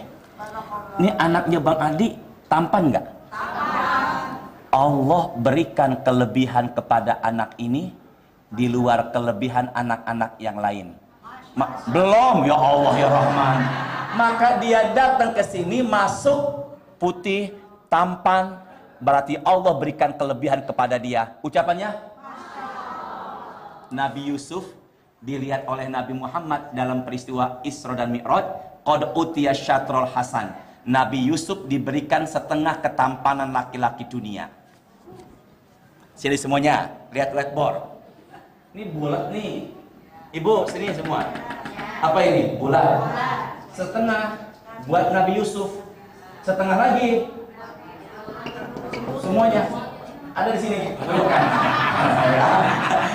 A: Ini anaknya Bang Adi tampan nggak? Tampan. Allah berikan kelebihan kepada anak ini di luar kelebihan anak-anak yang lain. Belum, ya Allah ya Rahman. Maka dia datang ke sini masuk putih, tampan, berarti Allah berikan kelebihan kepada dia. Ucapannya Nabi Yusuf dilihat oleh Nabi Muhammad dalam peristiwa Isra dan Mi'raj, qad utiya syatrul hasan. Nabi Yusuf diberikan setengah ketampanan laki-laki dunia. Sini semuanya, lihat whiteboard. Ini bulat nih. Ibu, sini semua. Apa ini? Bulat. Setengah buat Nabi Yusuf. Setengah lagi. Semuanya ada di sini. Bukan.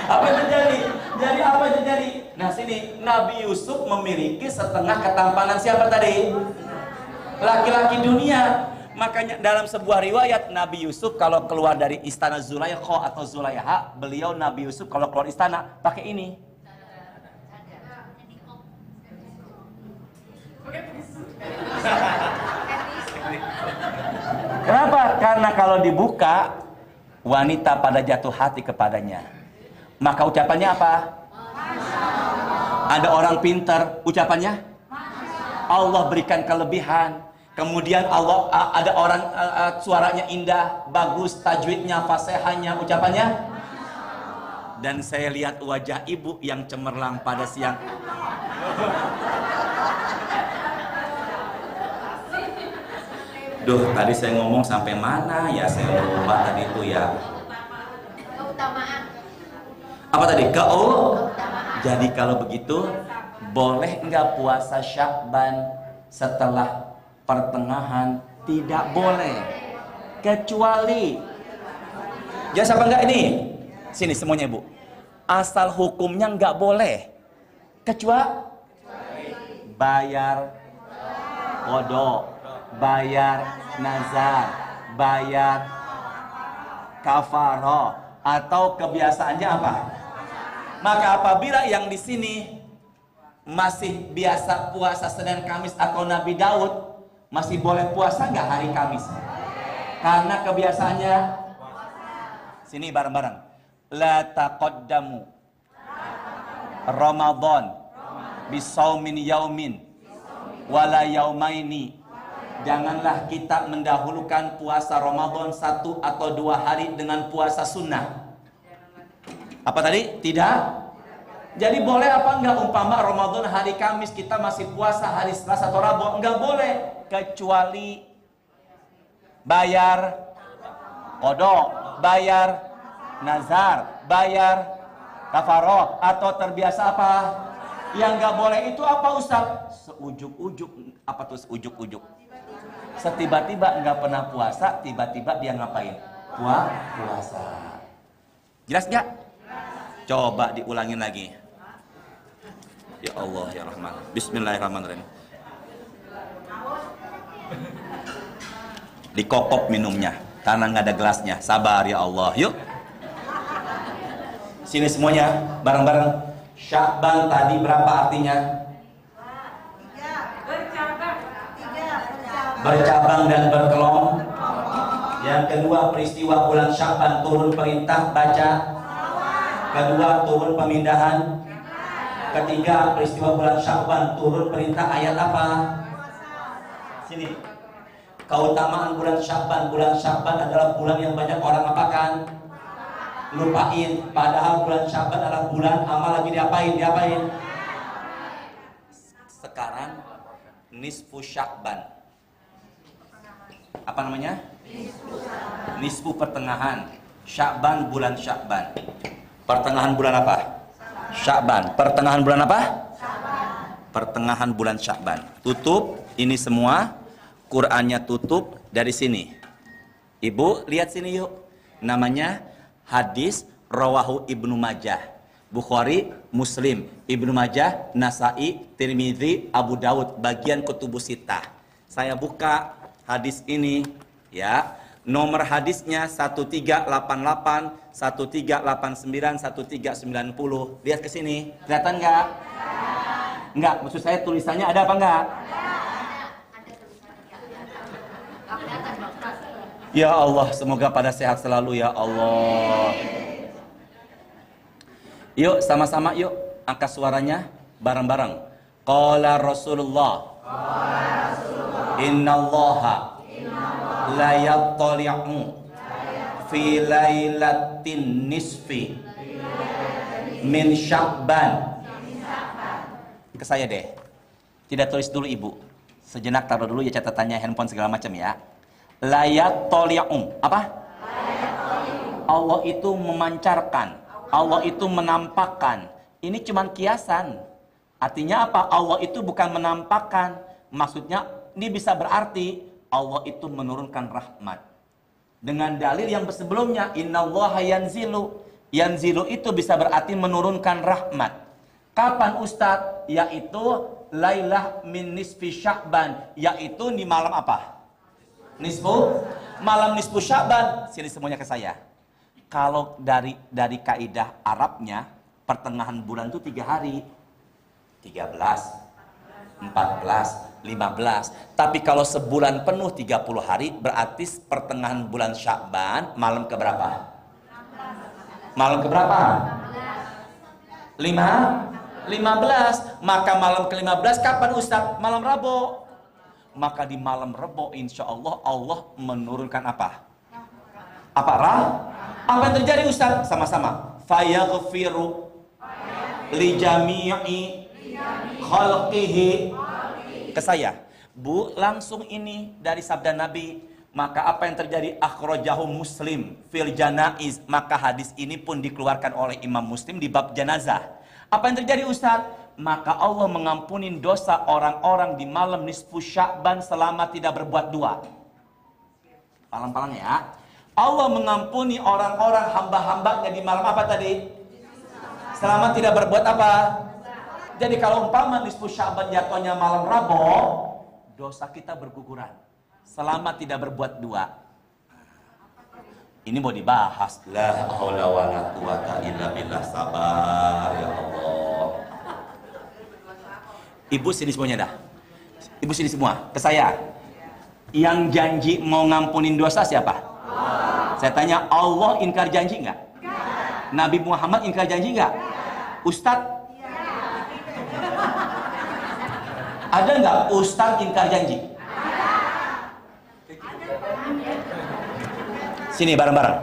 A: Apa yang terjadi? Jadi apa yang terjadi? Nah sini, Nabi Yusuf memiliki setengah ketampanan siapa tadi? Laki-laki dunia. Makanya dalam sebuah riwayat, Nabi Yusuf kalau keluar dari istana Zulaikha atau Zulaiha, beliau Nabi Yusuf kalau keluar istana pakai ini. Kenapa? Karena kalau dibuka, wanita pada jatuh hati kepadanya. Maka ucapannya apa? Ada orang pintar, ucapannya Allah berikan kelebihan. Kemudian Allah ada orang suaranya indah, bagus, tajwidnya, fasihahnya, ucapannya. Dan saya lihat wajah ibu yang cemerlang pada siang. Duh, tadi saya ngomong sampai mana ya? Saya lupa tadi itu ya.
B: Keutamaan.
A: Apa tadi? Jadi kalau begitu, boleh enggak puasa Sya'ban setelah pertengahan? Tidak boleh. Kecuali, ya siapa enggak ini? Sini semuanya ibu. Asal hukumnya enggak boleh. Kecuali bayar qada, bayar nazar, bayar kafarah, atau kebiasaannya apa? Maka apabila yang di sini masih biasa puasa Senin Kamis atau Nabi Daud, masih boleh puasa nggak hari Kamis? Karena kebiasaannya. Sini bareng-bareng. La taqaddamu Ramadan bisaumin yaumin wala yaumaini. Janganlah kita mendahulukan puasa Ramadan 1 atau 2 hari dengan puasa sunnah. Apa tadi? Tidak. Jadi boleh apa enggak umpama Ramadan hari Kamis kita masih puasa hari Selasa atau Rabu? Enggak boleh. Kecuali bayar qada, bayar nazar, bayar kafarah, atau terbiasa apa? Yang enggak boleh itu apa Ustaz? Seujuk-ujuk. Apa tuh seujuk-ujuk? Setiba-tiba nggak pernah puasa, tiba-tiba dia ngapain? Puasa. Jelas nggak? Coba diulangin lagi. Ya Allah ya Rahman. Bismillahirrahmanirrahim. Dikokop minumnya karena nggak ada gelasnya. Sabar ya Allah. Yuk. Sini semuanya bareng-bareng. Sya'ban tadi berapa artinya? Bercabang dan berkelom. Yang kedua, peristiwa bulan Sya'ban turun perintah baca. Kedua, turun pemindahan. Ketiga, peristiwa bulan Sya'ban turun perintah ayat apa? Sini. Keutamaan bulan Sya'ban. Bulan Sya'ban adalah bulan yang banyak orang apakan? Lupain. Padahal bulan Sya'ban adalah bulan amal lagi diapain? Sekarang nisfu Sya'ban. Apa namanya? Nisfu pertengahan. Sya'ban, bulan Sya'ban. Pertengahan bulan apa? Sya'ban. Pertengahan bulan apa? Pertengahan bulan Sya'ban. Tutup ini semua. Qur'annya tutup dari sini. Ibu lihat sini yuk. Namanya hadis rawahu Ibnu Majah. Bukhari, Muslim, Ibnu Majah, Nasa'i, Tirmidzi, Abu Daud, bagian kutubus sittah. Saya buka hadis ini ya. Nomor hadisnya 1388, 1389, 1390. Lihat ke sini. Kelihatan enggak? Enggak, maksud saya tulisannya ada apa enggak? Ya Allah, semoga pada sehat selalu ya Allah. Yuk sama-sama yuk angkat suaranya bareng-bareng. Qala Rasulullah. Innallaha la yattali'u fi lailatin nisfi min Sya'ban. Ke saya deh. Tidak tulis dulu ibu. Sejenak taruh dulu ya catatannya, handphone segala macam ya. La yattali'u. Apa? Allah itu memancarkan. Allah itu menampakkan. Ini cuman kiasan. Artinya apa? Allah itu bukan menampakkan. Maksudnya ini bisa berarti Allah itu menurunkan rahmat. Dengan dalil yang sebelumnya, innallaha yanzilu. Yanzilu itu bisa berarti menurunkan rahmat. Kapan Ustadz? Yaitu Lailah min nisfi Sya'ban, yaitu di malam apa? Malam nisfu Sya'ban. Sini semuanya ke saya. Kalau dari kaidah Arabnya, pertengahan bulan itu 3 hari. 13, 14, 15. Tapi kalau sebulan penuh 30 hari, berarti pertengahan bulan Sya'ban, malam keberapa? Malam keberapa? 15. Maka malam ke-15 kapan Ustaz? Malam Rabu. Maka di malam Rabu insya Allah Allah menurunkan apa? Apa yang terjadi Ustaz? Sama-sama. Fayaghfiru li jami'i khalqihi. Ke saya, Bu, langsung ini dari sabda Nabi. Maka apa yang terjadi? Akhrajahu Muslim fil janaiz. Maka hadis ini pun dikeluarkan oleh Imam Muslim di bab jenazah. Apa yang terjadi Ustaz? Maka Allah mengampuni dosa orang-orang di malam nisfu Sya'ban selama tidak berbuat doa. Palang-palang ya. Allah mengampuni orang-orang hamba-hambanya di malam apa tadi? Selama tidak berbuat apa? Jadi kalau umpama nisfu Sya'ban jatuhnya malam Rabu, dosa kita berguguran selama tidak berbuat doa. Ini mau dibahas. La haula wala quwata illa billah. Sabar ya Allah. Ibu sini semuanya dah. Ibu sini semua. Ke saya. Yang janji mau ngampunin dosa siapa? Allah. Saya tanya, Allah ingkar janji enggak? Enggak. Nabi Muhammad ingkar janji enggak? Ustadz? Ada enggak Ustadz ingkar janji? Sini bareng-bareng.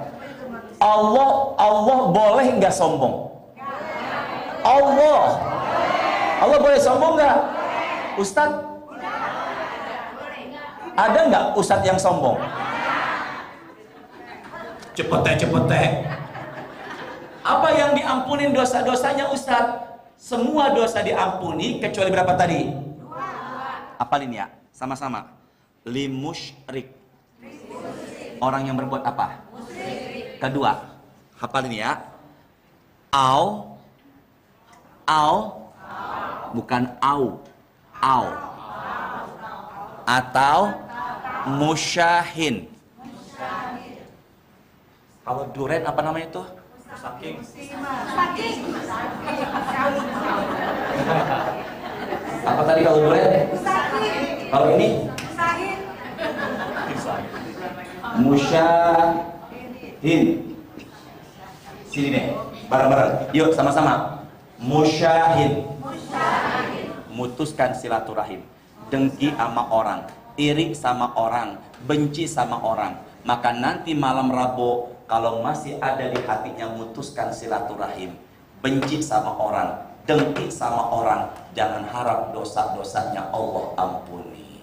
A: Allah boleh nggak sombong? Allah boleh sombong nggak? Ustadz? Ada nggak Ustadz yang sombong? Cepet. Apa yang diampunin dosa-dosanya Ustadz? Semua dosa diampuni kecuali berapa tadi? Apalin ya, sama-sama. Limusyrik. Orang yang berbuat apa? Musyrik. Kedua, hafal ini ya. Au. Bukan au. Atau musyahin. Kalau duren apa namanya itu? Saking. Apa tadi kalau duren? Kalau ini? Musyahin. Sini deh, bareng-bareng. Yuk sama-sama. Musyahin. Mutuskan silaturahim. Dengki sama orang, iri sama orang, benci sama orang. Maka nanti malam Rabu, kalau masih ada di hatinya mutuskan silaturahim, benci sama orang, dengki sama orang, jangan harap dosa-dosanya Allah ampuni.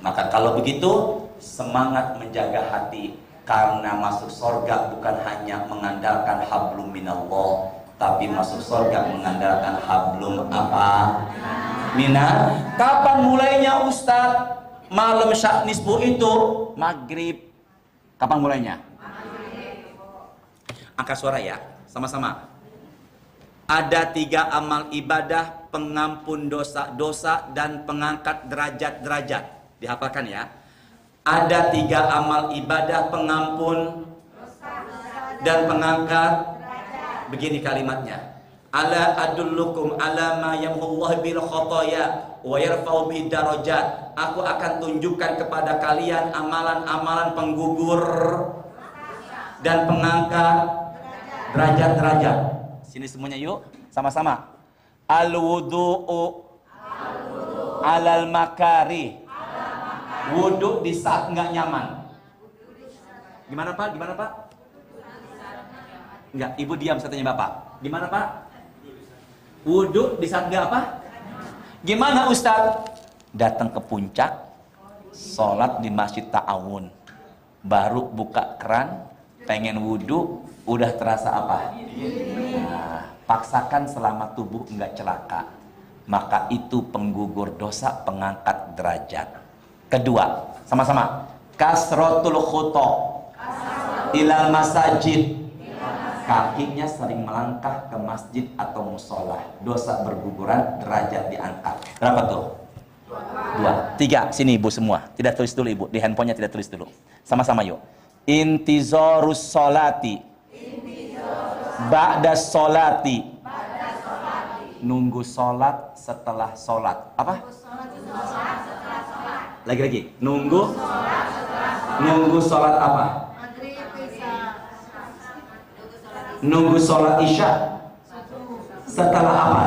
A: Maka kalau begitu, semangat menjaga hati, karena masuk surga bukan hanya mengandalkan hablum minallah, tapi masuk surga mengandalkan hablum apa? Mina. Kapan mulainya Ustaz? Malam nisfu itu maghrib. Kapan mulainya? Angkat suara ya, sama-sama. Ada 3 amal ibadah pengampun dosa-dosa dan pengangkat derajat-derajat. Dihafalkan ya. Ada 3 amal ibadah pengampun dan pengangkat. Begini kalimatnya. Ala adullukum ala ma yamhullah bil khotoya wa yarfa'u bid darajat. Aku akan tunjukkan kepada kalian amalan-amalan penggugur dan pengangkat derajat-derajat. Sini semuanya yuk, sama-sama. Al-wudu'u alal makari. Wudhu di saat nggak nyaman. Gimana Pak? Enggak, Ibu diam, saya tanya Bapak. Gimana Pak? Wudhu di saat nggak apa? Gimana Ustaz? Datang ke puncak, sholat di Masjid Ta'awun, baru buka keran, pengen wudhu, udah terasa apa? Nah, paksakan selama tubuh enggak celaka. Maka itu penggugur dosa, pengangkat derajat. Kedua, sama-sama. Kasratul khuta ilal masajid. Kakinya sering melangkah ke masjid atau musola. Dosa berguguran, derajat diangkat. Berapa tuh? 2. 3. Sini ibu semua. Tidak tulis dulu ibu. Di handphonenya tidak tulis dulu. Sama-sama yuk. Intizarus sholati ba'da sholati. Nunggu sholat setelah sholat. Apa? Lagi-lagi. Nunggu sholat apa? Nunggu sholat isya setelah apa?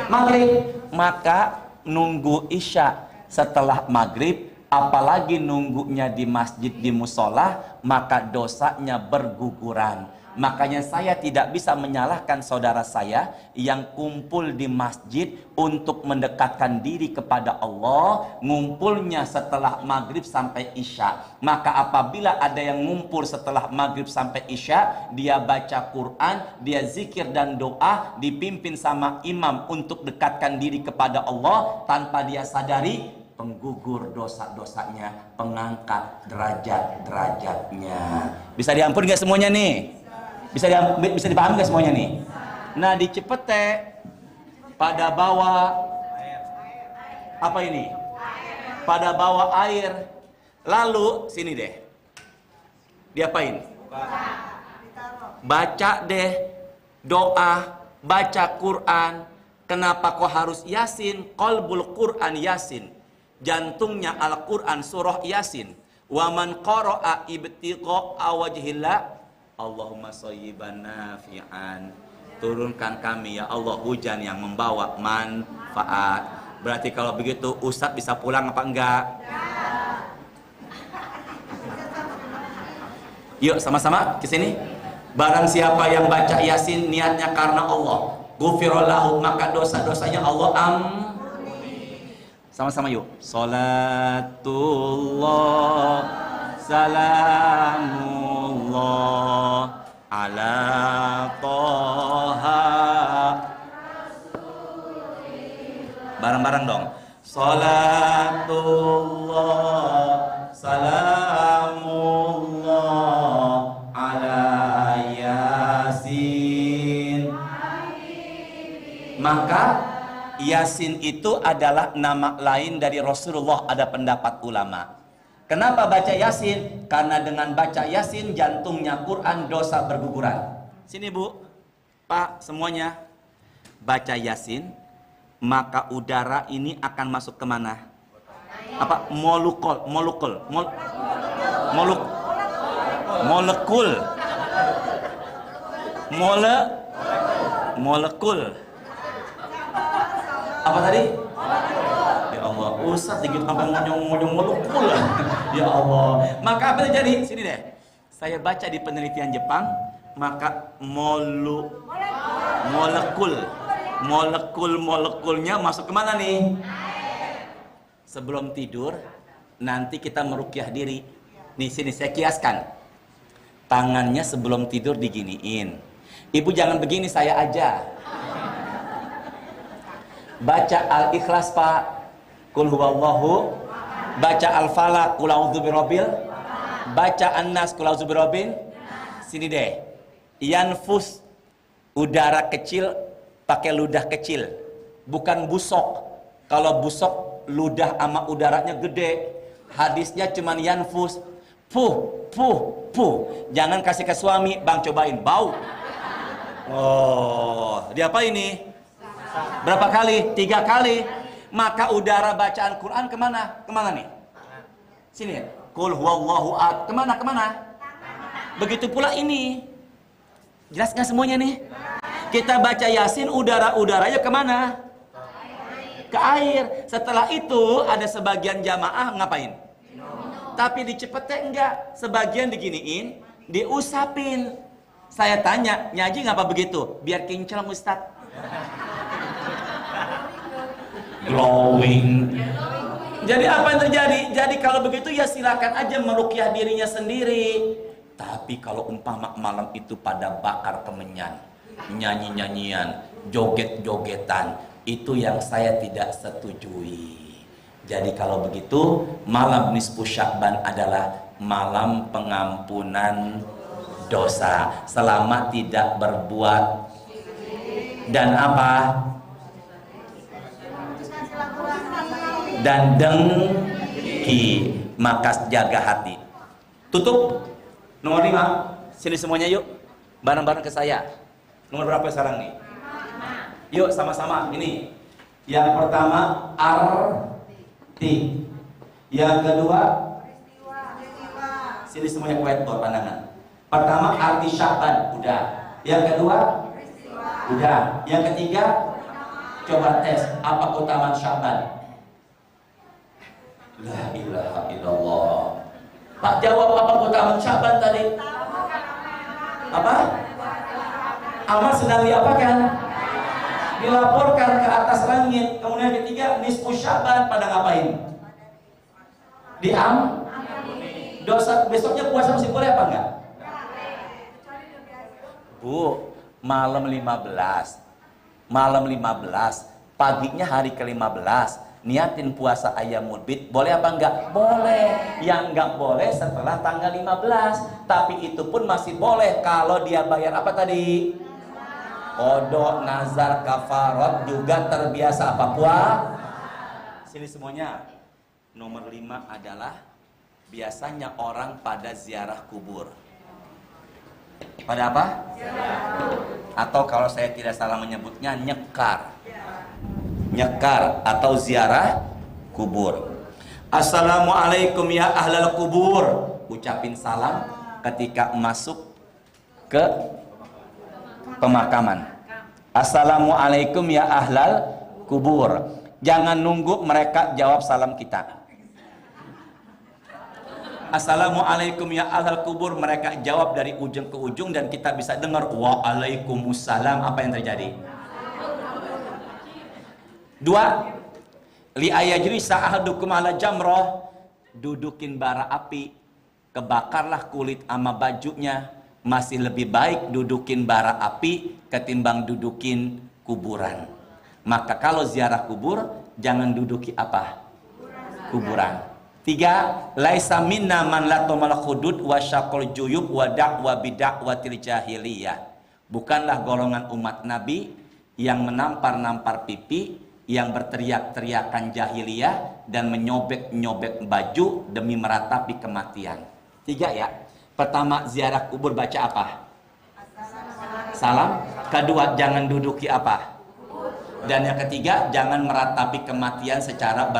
A: Maghrib. Maka nunggu isya setelah maghrib, apalagi nunggunya di masjid, di musola, maka dosanya berguguran. Makanya saya tidak bisa menyalahkan saudara saya yang kumpul di masjid untuk mendekatkan diri kepada Allah, ngumpulnya setelah maghrib sampai isya. Maka apabila ada yang ngumpul setelah maghrib sampai isya, dia baca Quran, dia zikir dan doa, dipimpin sama imam untuk dekatkan diri kepada Allah, tanpa dia sadari, penggugur dosa-dosanya, pengangkat derajat-derajatnya. Bisa diampuni gak semuanya nih? Bisa dipahami gak semuanya nih? Nah, di Cipete pada bawa apa ini? Pada bawa air. Lalu sini deh. Diapain? Baca deh doa, baca Quran. Kenapa kok harus Yasin? Qalbul Quran Yasin. Jantungnya Al-Quran surah Yasin. Wa man qara'a ibtigha'a wajhillah Allahumma shayyiban nafi'an. Turunkan kami ya Allah hujan yang membawa manfaat. Berarti kalau begitu Ustadz bisa pulang apa enggak? Yuk sama-sama ke sini. Barang siapa yang baca Yasin niatnya karena Allah, ghufirallahu, maka dosa-dosanya Allah ampuni. Sama-sama yuk. Salatullah salamullah ala toha. Bareng-bareng dong. Salatullah salamullah ala Yasin. Maka Yasin itu adalah nama lain dari Rasulullah, ada pendapat ulama. Kenapa baca Yasin? Karena dengan baca Yasin jantungnya Quran, dosa berguguran. Sini Bu, Pak, semuanya baca Yasin, maka udara ini akan masuk kemana? Apa? Molekul. Apa tadi? Ya Allah, Ustaz dikit sampai ngonyong molekul. Ya Allah. Maka apa terjadi? Sini deh. Saya baca di penelitian Jepang, maka molekulnya masuk kemana nih? Sebelum tidur, nanti kita meruqyah diri. Nih sini saya kiaskan. Tangannya sebelum tidur diginiin. Ibu jangan begini, saya aja. Baca Al-Ikhlas Pak. Qul huwallahu, baca Al-Falaq, Qul a'udzu birabbil, baca An-Nas, Qul a'udzu birabbin. Sini deh. Yanfus, udara kecil pakai ludah kecil, bukan busok. Kalau busok ludah sama udaranya gede. Hadisnya cuman yanfus, puh. Jangan kasih ke suami, Bang cobain, bau. Oh, dia apa ini? Berapa kali? 3 kali. Maka udara bacaan Quran kemana? Kemana nih? Sini ya. Qul huwallahu ahad. Kemana? Begitu pula ini. Jelas nggak semuanya nih? Kita baca Yasin, udara-udaranya kemana? Ke air. Setelah itu ada sebagian jamaah ngapain? Tapi di Cipete enggak. Sebagian diginiin, diusapin. Saya tanya, nyaji ngapa begitu? Biar kinclong Ustadz. Glowing. Jadi apa yang terjadi? Jadi kalau begitu ya silakan aja meruqyah dirinya sendiri. Tapi kalau umpama malam itu pada bakar kemenyan, nyanyi-nyanyian, joget-jogetan, itu yang saya tidak setujui. Jadi kalau begitu, malam nisfu Sya'ban adalah malam pengampunan dosa selama tidak berbuat dan apa? Dan dengki. Maka jaga hati. Tutup. Nomor 5. Sini semuanya yuk. Bareng-bareng ke saya. Nomor berapa sekarang nih? 5. Yuk sama-sama. Ini. Yang pertama arti. Yang kedua sini semuanya whiteboard pandangan. Pertama arti Sya'ban. Udah. Yang kedua udah. Yang ketiga coba tes apa keutamaan Sya'ban. La ilaha illallah. Pak jawab apa keutamaan Sya'ban tadi? Apa? Amal sedang diapakan? Dilaporkan ke atas langit. Kemudian ketiga nisfu Sya'ban pada ngapain? Dosa besoknya puasa masih boleh apa enggak? Bu, malam 15. Malam 15, paginya hari ke-15. Niatin puasa Ayyamul Bid, boleh apa enggak? Boleh. Yang enggak boleh setelah tanggal 15. Tapi itu pun masih boleh kalau dia bayar apa tadi? Qadha, nazar, kafarat, juga terbiasa apa? Sini semuanya. Nomor 5 adalah biasanya orang pada ziarah kubur. Pada apa? Atau kalau saya tidak salah menyebutnya nyekar. Nyekar atau ziarah kubur. Assalamualaikum ya ahlal kubur. Ucapin salam ketika masuk ke pemakaman. Assalamualaikum ya ahlal kubur. Jangan nunggu mereka jawab salam kita. Assalamualaikum ya ahlal kubur, mereka jawab dari ujung ke ujung dan kita bisa dengar waalaikumsalam. Apa yang terjadi? 2. Li ayajri sa'ahadukum ala jamroh. Dudukin bara api, kebakarlah kulit ama bajunya. Masih lebih baik dudukin bara api ketimbang dudukin kuburan. Maka kalau ziarah kubur jangan duduki apa? Kuburan. 3. Laisa minna man latomal khudud wa syaqul juyub wa da'wa bid'watil jahiliyah. Bukanlah golongan umat Nabi yang menampar-nampar pipi, yang berteriak-teriakan jahiliyah dan menyobek-nyobek baju demi meratapi kematian. 3 ya. Pertama, ziarah kubur baca apa? Salam. Kedua, jangan duduki apa? Dan yang ketiga, jangan meratapi kematian secara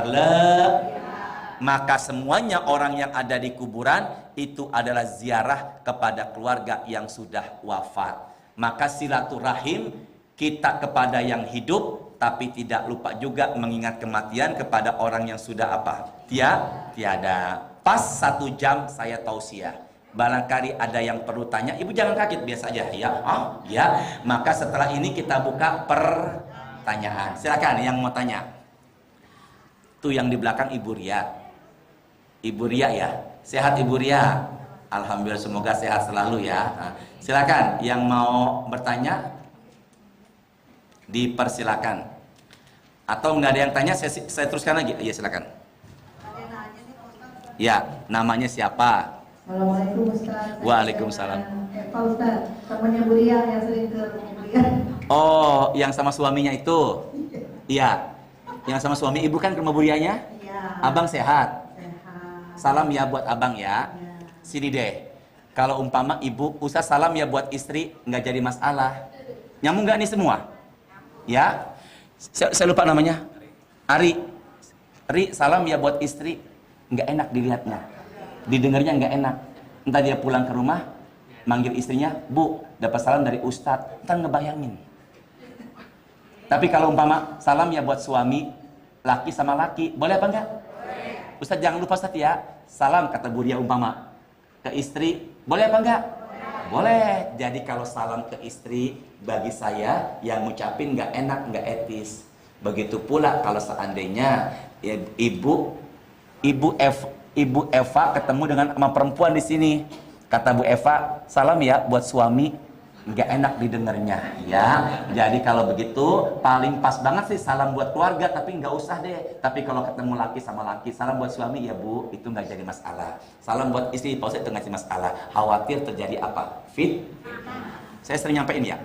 A: Maka semuanya orang yang ada di kuburan itu adalah ziarah kepada keluarga yang sudah wafat. Maka silaturahim kita kepada yang hidup, tapi tidak lupa juga mengingat kematian kepada orang yang sudah apa? Tiada. Pas 1 jam saya tausiah. Barangkali ada yang perlu tanya, ibu jangan kaget, biasa aja ya. Ya. Maka setelah ini kita buka pertanyaan. Silakan yang mau tanya. Tuh yang di belakang Ibu Ria. Ibu Ria ya. Sehat Ibu Ria? Alhamdulillah, semoga sehat selalu ya. Nah, silakan yang mau bertanya dipersilakan. Atau nggak ada yang tanya, saya teruskan lagi. Iya silakan. Ya, namanya siapa?
C: Assalamualaikum Ustaz.
A: Waalaikumsalam.
C: Eva Ustaz, temannya Bu Ria yang sering ke rumah Bu Ria.
A: Oh, yang sama suaminya itu? Iya. Yang sama suami ibu kan ke rumah Bu Rianya?
C: Iya.
A: Abang sehat?
C: Sehat.
A: Salam ya buat abang ya.
C: Iya.
A: Sini deh. Kalau umpama ibu, Ustaz salam ya buat istri, nggak jadi masalah. Nyambung nggak nih semua? Ya. Saya lupa namanya. Ari. Ri, salam ya buat istri. Nggak enak dilihatnya. Didengarnya nggak enak. Entah dia pulang ke rumah, manggil istrinya, Bu, dapat salam dari Ustadz. Ntar ngebayangin. Tapi kalau umpama salam ya buat suami, laki sama laki, boleh apa enggak? Boleh. Ustadz jangan lupa Ustadz ya, salam kata Bu Ria umpama ke istri, boleh apa enggak? Boleh. Jadi kalau salam ke istri, bagi saya yang ngucapin nggak enak, nggak etis. Begitu pula kalau seandainya Ibu Eva ketemu dengan sama perempuan di sini. Kata Bu Eva, salam ya buat suami. nggak enak didengarnya ya. Jadi kalau begitu paling pas banget sih salam buat keluarga, tapi nggak usah deh. Tapi kalau ketemu laki sama laki, salam buat suami ya bu, itu nggak jadi masalah. Salam buat istri, Pak Ustadz, itu nggak jadi masalah. Khawatir terjadi apa? Saya sering nyampein ya,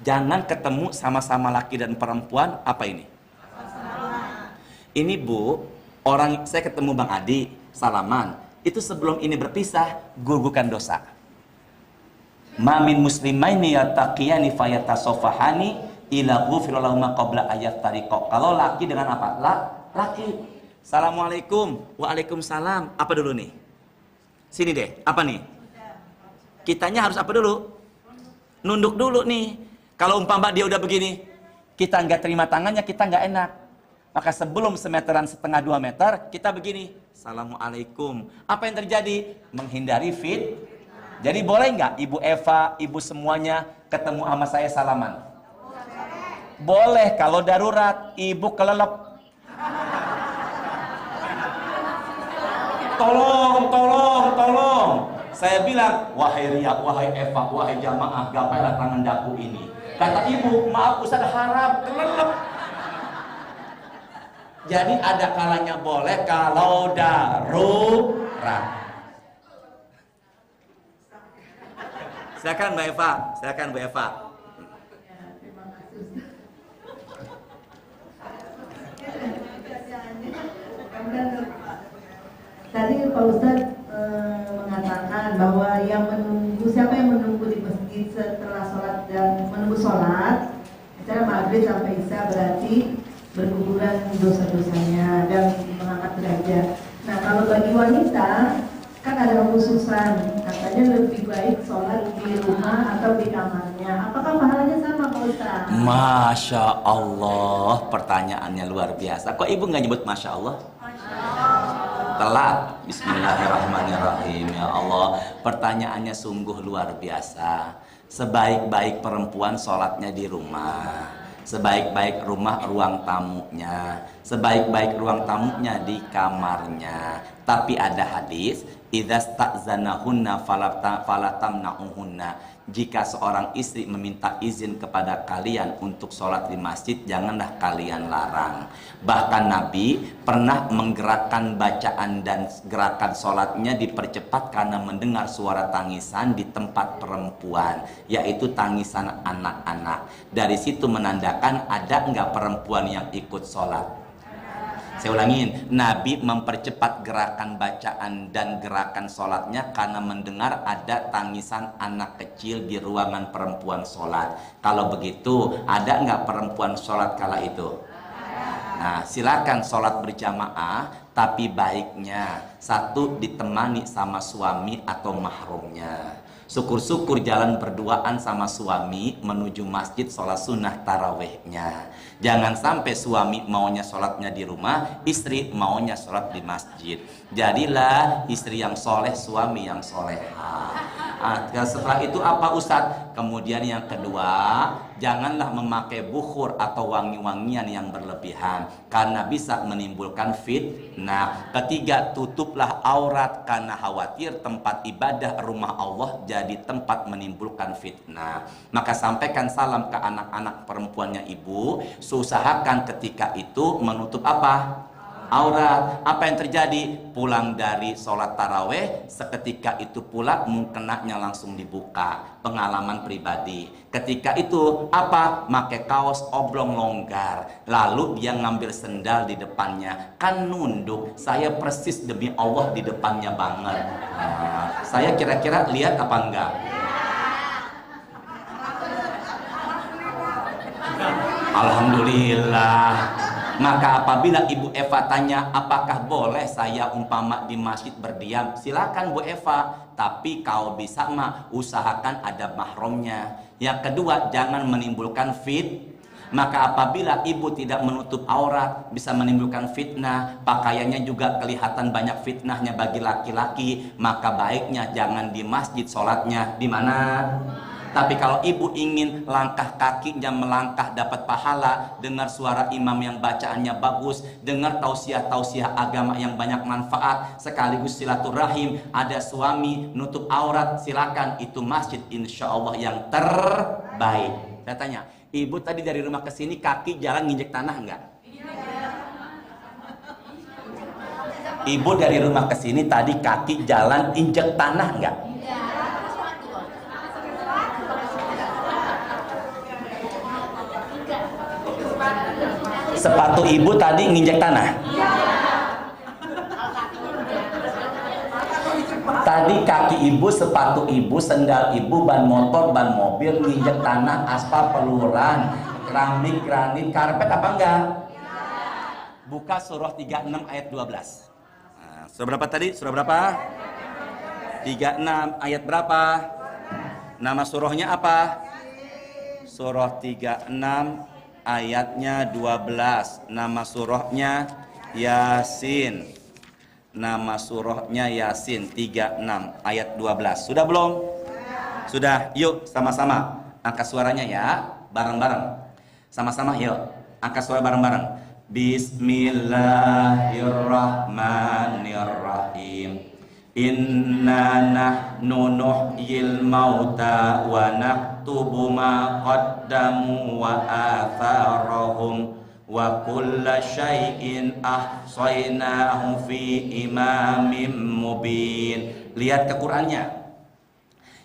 A: jangan ketemu sama-sama laki dan perempuan apa ini? Ini bu, saya ketemu Bang Adi, salaman. Itu sebelum ini berpisah, gugurkan dosa. Mamin muslimaini yataqiyani fayatasofahani ila ghufira lahum qabla ayat tariqo. Kalau laki dengan apa? Laki. Assalamualaikum. Waalaikumsalam. Apa dulu nih? Sini deh. Apa nih? Kitanya harus apa dulu? Nunduk dulu nih. Kalau umpama dia udah begini, kita nggak terima tangannya, kita nggak enak. Maka sebelum semeteran setengah 2 meter, kita begini. Assalamualaikum. Apa yang terjadi? Menghindari Jadi boleh nggak Ibu Eva, Ibu semuanya ketemu sama saya salaman? Boleh kalau darurat. Ibu kelelep. Tolong. Saya bilang, wahai Ria, wahai Eva, wahai jamaah, gapailah tangan daku ini. Kata ibu, maaf Ustaz, haram, kelelep. Jadi ada kalanya boleh kalau darurat. Silakan Mbak Eva, silakan Bu Eva.
C: Tadi Pak Ustadz mengatakan bahwa siapa yang menunggu di masjid setelah sholat dan menunggu sholat secara maghrib sampai isya berarti berguguran dosa-dosanya dan mengangkat derajat. Nah kalau bagi wanita kan ada khususan, katanya lebih baik sholat di rumah atau di kamarnya. Apakah pahalanya sama Pak Ustaz?
A: Masya Allah, pertanyaannya luar biasa. Kok ibu nggak nyebut Masya Allah? Telat. Bismillahirrahmanirrahim. Ya Allah, pertanyaannya sungguh luar biasa. Sebaik-baik perempuan sholatnya di rumah, sebaik-baik rumah ruang tamunya, sebaik-baik ruang tamunya di kamarnya. Tapi ada hadis, idza sta'zanahunna falatamna'uhunna. Jika seorang istri meminta izin kepada kalian untuk sholat di masjid, janganlah kalian larang. Bahkan Nabi pernah menggerakkan bacaan dan gerakan sholatnya dipercepat karena mendengar suara tangisan di tempat perempuan, yaitu tangisan anak-anak. Dari situ menandakan ada enggak perempuan yang ikut sholat. Saya ulangin, Nabi mempercepat gerakan bacaan dan gerakan sholatnya karena mendengar ada tangisan anak kecil di ruangan perempuan sholat. Kalau begitu, ada nggak perempuan sholat kala itu? Nah, silakan sholat berjamaah, tapi baiknya satu ditemani sama suami atau mahramnya. Syukur-syukur jalan berduaan sama suami menuju masjid sholat sunnah tarawehnya. Jangan sampai suami maunya sholatnya di rumah, istri maunya sholat di masjid. Jadilah istri yang soleh, suami yang soleha. Setelah itu apa Ustadz? Kemudian yang kedua, janganlah memakai bukhur atau wangi-wangian yang berlebihan karena bisa menimbulkan fitnah. Ketiga, tutuplah aurat karena khawatir tempat ibadah rumah Allah jadi tempat menimbulkan fitnah. Maka sampaikan salam ke anak-anak perempuannya ibu, usahakan ketika itu menutup apa? Aurat. Apa yang terjadi? Pulang dari sholat taraweh, seketika itu pula mukenanya langsung dibuka. Pengalaman pribadi. Ketika itu apa? Pakai kaos oblong longgar. Lalu dia ngambil sendal di depannya. Kan nunduk. Saya persis demi Allah di depannya banget. Nah, saya kira-kira lihat apa enggak? Alhamdulillah. Maka apabila Ibu Eva tanya apakah boleh saya umpama di masjid berdiam, silakan Bu Eva, tapi kalau bisa mah usahakan ada mahramnya. Yang kedua, jangan menimbulkan Maka apabila ibu tidak menutup aurat bisa menimbulkan fitnah, pakaiannya juga kelihatan banyak fitnahnya bagi laki-laki, maka baiknya jangan di masjid sholatnya di mana? Tapi kalau ibu ingin langkah kakinya melangkah dapat pahala, dengar suara imam yang bacaannya bagus, dengar tausiah-tausiah agama yang banyak manfaat, sekaligus silaturahim, ada suami nutup aurat, silakan, itu masjid insya Allah yang terbaik. Saya tanya, ibu tadi dari rumah ke sini kaki jalan nginjek tanah enggak? Ibu dari rumah ke sini tadi kaki jalan injek tanah enggak? Sepatu ibu tadi nginjek tanah? Tadi kaki ibu, sepatu ibu, sendal ibu, ban motor, ban mobil nginjek tanah, aspal, peluran, keramik, granit, karpet apa enggak? Buka surah 36 ayat 12. Nah, surah berapa tadi? Surah berapa? 36 ayat berapa? Nama surahnya apa? Surah 36 ayatnya 12. Nama surahnya Yasin. Nama surahnya Yasin 36 ayat 12. Sudah belum? Sudah. Yuk sama-sama angkat suaranya ya, bareng-bareng. Sama-sama yuk. Angkat suara bareng-bareng. Bismillahirrahmanirrahim. Inna nahnu nuhyil mauta wa naktubu ma qaddamu wa atharahum wa kulla syai'in ahsaynahu fi imamin mubin. Lihat ke Qur'annya,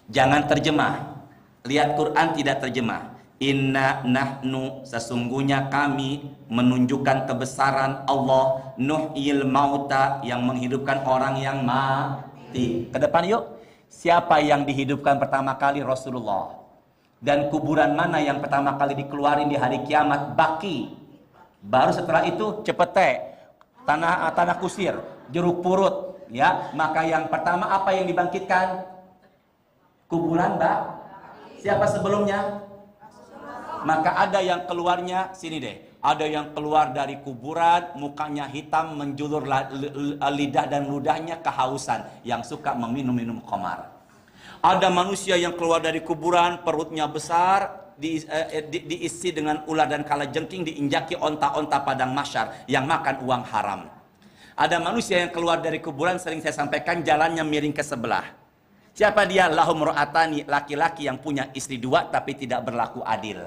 A: jangan terjemah. Lihat Quran tidak terjemah. Inna nahnu, sesungguhnya kami, menunjukkan kebesaran Allah, nuhyil mauta, yang menghidupkan orang yang mati. Ke depan yuk. Siapa yang dihidupkan pertama kali? Rasulullah. Dan kuburan mana yang pertama kali dikeluarin di hari kiamat? Baki. Baru setelah itu cepete, tanah kusir, jeruk purut, ya. Maka yang pertama apa yang dibangkitkan? Kuburan, Mbak. Siapa sebelumnya? Maka ada yang keluarnya, sini deh, ada yang keluar dari kuburan, mukanya hitam, menjulur lidah dan ludahnya kehausan, yang suka meminum-minum khamar. Ada manusia yang keluar dari kuburan, perutnya besar, diisi dengan ular dan kalajengking, diinjaki onta-onta padang mahsyar, yang makan uang haram. Ada manusia yang keluar dari kuburan, sering saya sampaikan, jalannya miring ke sebelah. Siapa dia? Lahum ra'atani, laki-laki yang punya istri dua tapi tidak berlaku adil.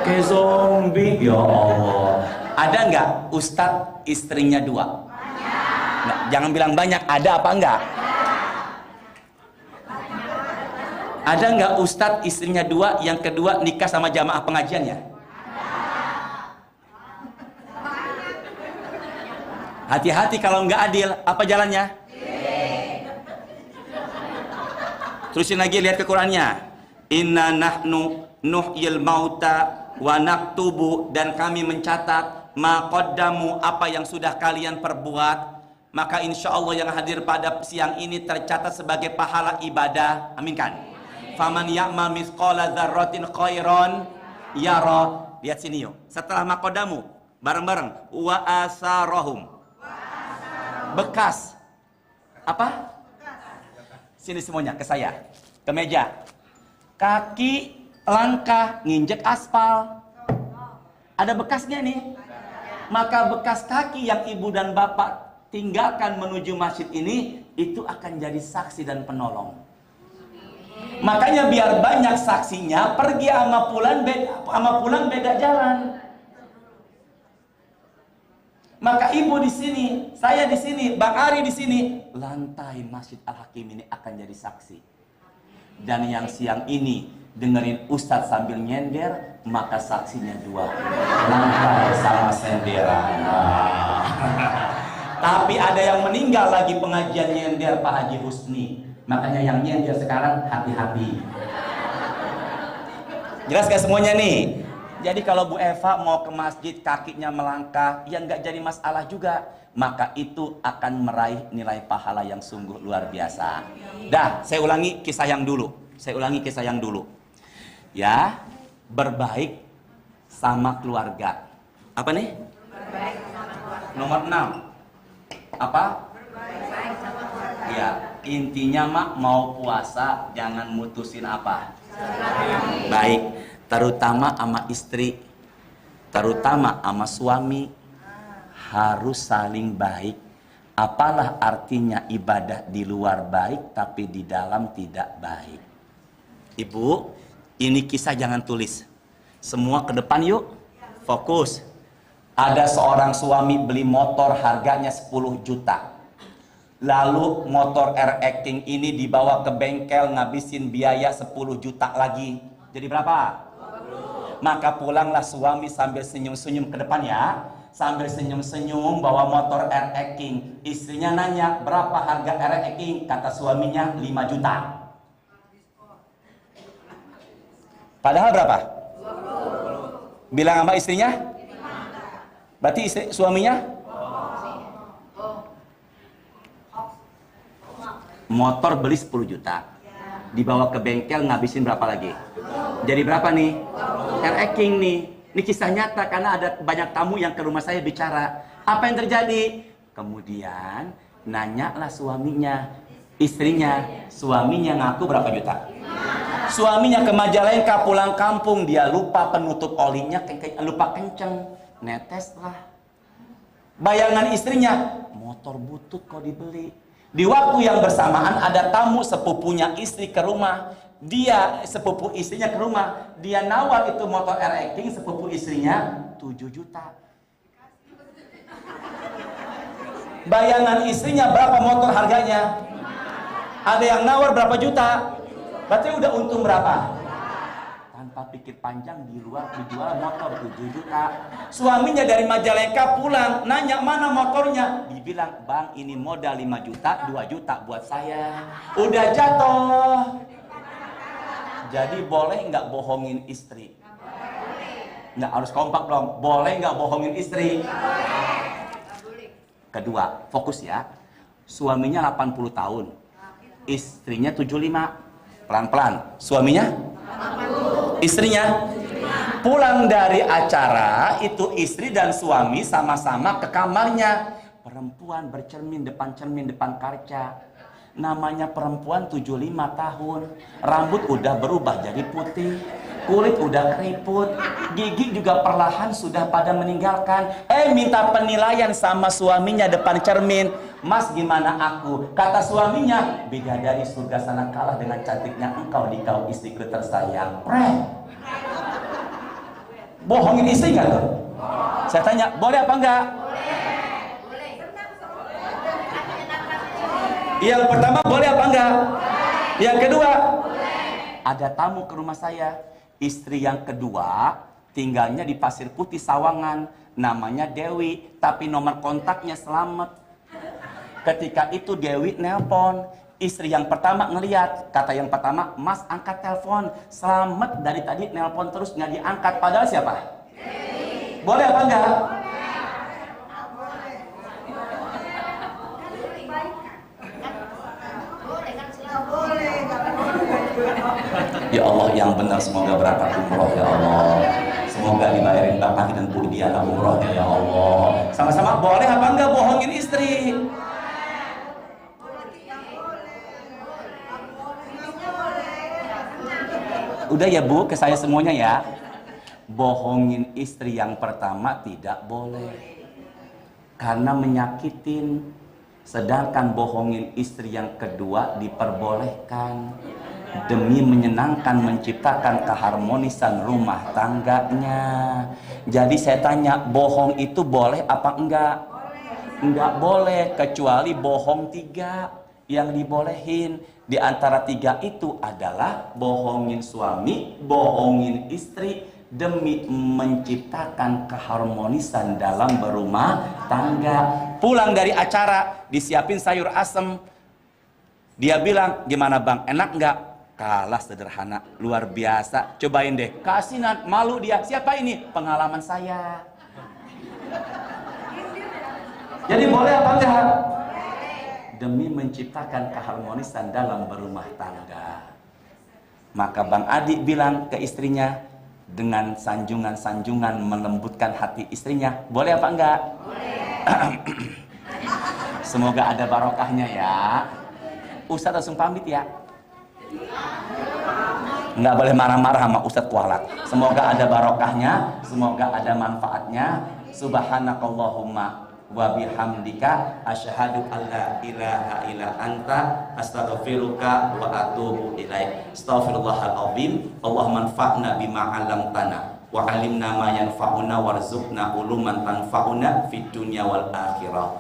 A: Kayak zombie, ya Allah. Ada nggak ustadz istrinya dua? Nah, jangan bilang banyak, ada apa enggak? Ada nggak ustadz istrinya dua, yang kedua nikah sama jamaah pengajiannya? Hati-hati kalau nggak adil. Apa jalannya? Terusin lagi, lihat ke Qurannya. Inna nahnu nuhyil mauta wa naktubu, dan kami mencatat ma qaddamu, apa yang sudah kalian perbuat. Maka insya Allah yang hadir pada siang ini tercatat sebagai pahala ibadah. Aminkan. Faman ya'mal mithqala dzarratin khairan yara. Lihat sini yuk. Setelah ma qaddamu, bareng-bareng, wa asarahum. Bekas. Apa? Sini semuanya, ke saya. Ke meja. Kaki, langkah, nginjek aspal. Ada bekasnya nih. Maka bekas kaki yang ibu dan bapak tinggalkan menuju masjid ini, itu akan jadi saksi dan penolong. Makanya biar banyak saksinya, pergi sama pulang beda jalan. Maka ibu di sini, saya di sini, Bang Ari di sini, lantai Masjid Al-Hakim ini akan jadi saksi. Dan yang siang ini dengerin Ustadz sambil nyender, maka saksinya dua, lantai sama senderan. Tapi ada yang meninggal lagi pengajian nyender, Pak Haji Husni. Makanya yang nyender sekarang hati-hati. Jelas gak semuanya nih? Jadi kalau Bu Eva mau ke masjid kakinya melangkah, ya nggak jadi masalah juga. Maka itu akan meraih nilai pahala yang sungguh luar biasa. Dah, saya ulangi kisah yang dulu. Ya, berbaik sama keluarga. Apa nih? Berbaik sama keluarga. Nomor 6. apa? Ya, intinya mak mau puasa jangan mutusin apa? Baik, terutama sama istri, terutama sama suami harus saling baik. Apalah artinya ibadah di luar baik tapi di dalam tidak baik. Ibu, ini kisah jangan tulis. Semua ke depan yuk. Fokus. Ada seorang suami beli motor harganya 10 juta. Lalu motor RX King ini dibawa ke bengkel ngabisin biaya 10 juta lagi. Jadi berapa? 20. Maka pulanglah suami sambil senyum-senyum ke depan ya. Sambil senyum-senyum bawa motor RX King. Istrinya nanya, berapa harga RX King? Kata suaminya 5 juta. Padahal berapa? 20. Bilang sama istrinya? Berarti suaminya? Motor beli 10 juta, dibawa ke bengkel ngabisin berapa lagi? Jadi berapa nih? RX King nih. Ini kisah nyata karena ada banyak tamu yang ke rumah saya bicara. Apa yang terjadi? Kemudian nanyalah suaminya, istrinya, suaminya ngaku berapa juta? Suaminya ke Majalengka pulang kampung, dia lupa penutup olinya, lupa kenceng, netes lah. Bayangan istrinya, motor butut kok dibeli. Di waktu yang bersamaan ada tamu sepupunya istri ke rumah. Dia sepupu istrinya ke rumah. Dia nawar itu motor RX King sepupu istrinya 7 juta. Bayangan istrinya berapa motor harganya? Ada yang nawar berapa juta? Berarti udah untung berapa? Tanpa pikir panjang di luar dijual motor 7 juta. Suaminya dari Majalengka pulang, nanya mana motornya? Dibilang, bang ini modal 5 juta, 2 juta buat saya. Udah jatuh. Jadi boleh nggak bohongin istri? Nggak harus kompak dong. Boleh nggak bohongin istri? Kedua, fokus ya. Suaminya 80 tahun, istrinya 75. Pelan-pelan. Suaminya? Istrinya? Pulang dari acara, itu istri dan suami sama-sama ke kamarnya. Perempuan bercermin depan kaca. Namanya perempuan 75 tahun. Rambut udah berubah jadi putih. Kulit udah keriput. Gigi juga perlahan sudah pada meninggalkan. Minta penilaian sama suaminya depan cermin. Mas gimana aku? Kata suaminya, bidadari surga sana kalah dengan cantiknya engkau di kau istriku tersayang. Bohongin istri nggak tuh? Saya tanya, boleh apa enggak?
B: Boleh.
A: Yang pertama boleh apa enggak? Yang kedua, ada tamu ke rumah saya. Istri yang kedua tinggalnya di Pasir Putih Sawangan, namanya Dewi, tapi nomor kontaknya Selamat. Ketika itu Dewi nelpon, istri yang pertama ngeliat, kata yang pertama, Mas angkat telepon, Selamat dari tadi nelpon terus nggak diangkat, padahal siapa? Dewi. Boleh apa enggak? Ya Allah yang benar semoga berangkat umroh ya Allah. Semoga dibayarin Bapak dan Bu Diana umroh ya Allah. Sama-sama boleh apa enggak bohongin istri? Udah ya Bu, ke saya semuanya ya. Bohongin istri yang pertama tidak boleh. Karena menyakitin. Sedangkan bohongin istri yang kedua diperbolehkan. Demi menyenangkan, menciptakan keharmonisan rumah tangganya. Jadi saya tanya, bohong itu boleh apa enggak? Enggak boleh, kecuali bohong 3 yang dibolehin. Di antara 3 itu adalah bohongin suami, bohongin istri, demi menciptakan keharmonisan dalam berumah tangga. Pulang dari acara, disiapin sayur asem. Dia bilang, gimana bang, enak enggak? Kalah sederhana, luar biasa. Cobain deh, keasinan, malu dia. Siapa ini? Pengalaman saya. Jadi boleh apa enggak? Demi menciptakan keharmonisan dalam berumah tangga. Maka Bang Adi bilang ke istrinya dengan sanjungan-sanjungan melembutkan hati istrinya, boleh apa enggak? Boleh. Semoga ada barokahnya ya. Ustadz langsung pamit ya. Nggak boleh marah-marah sama Ustadz Kualat. Semoga ada barokahnya, semoga ada manfaatnya. Subhanakallahumma wa bihamdika asyhadu an la ilaha illa anta astaghfiruka wa atubu ilaik. Astaghfirullahal azim. Allahumma anfa'na bima 'allamtana wa 'allimna ma yanfa'una warzuqna uluman tanfa'una fid dunya wal akhirah.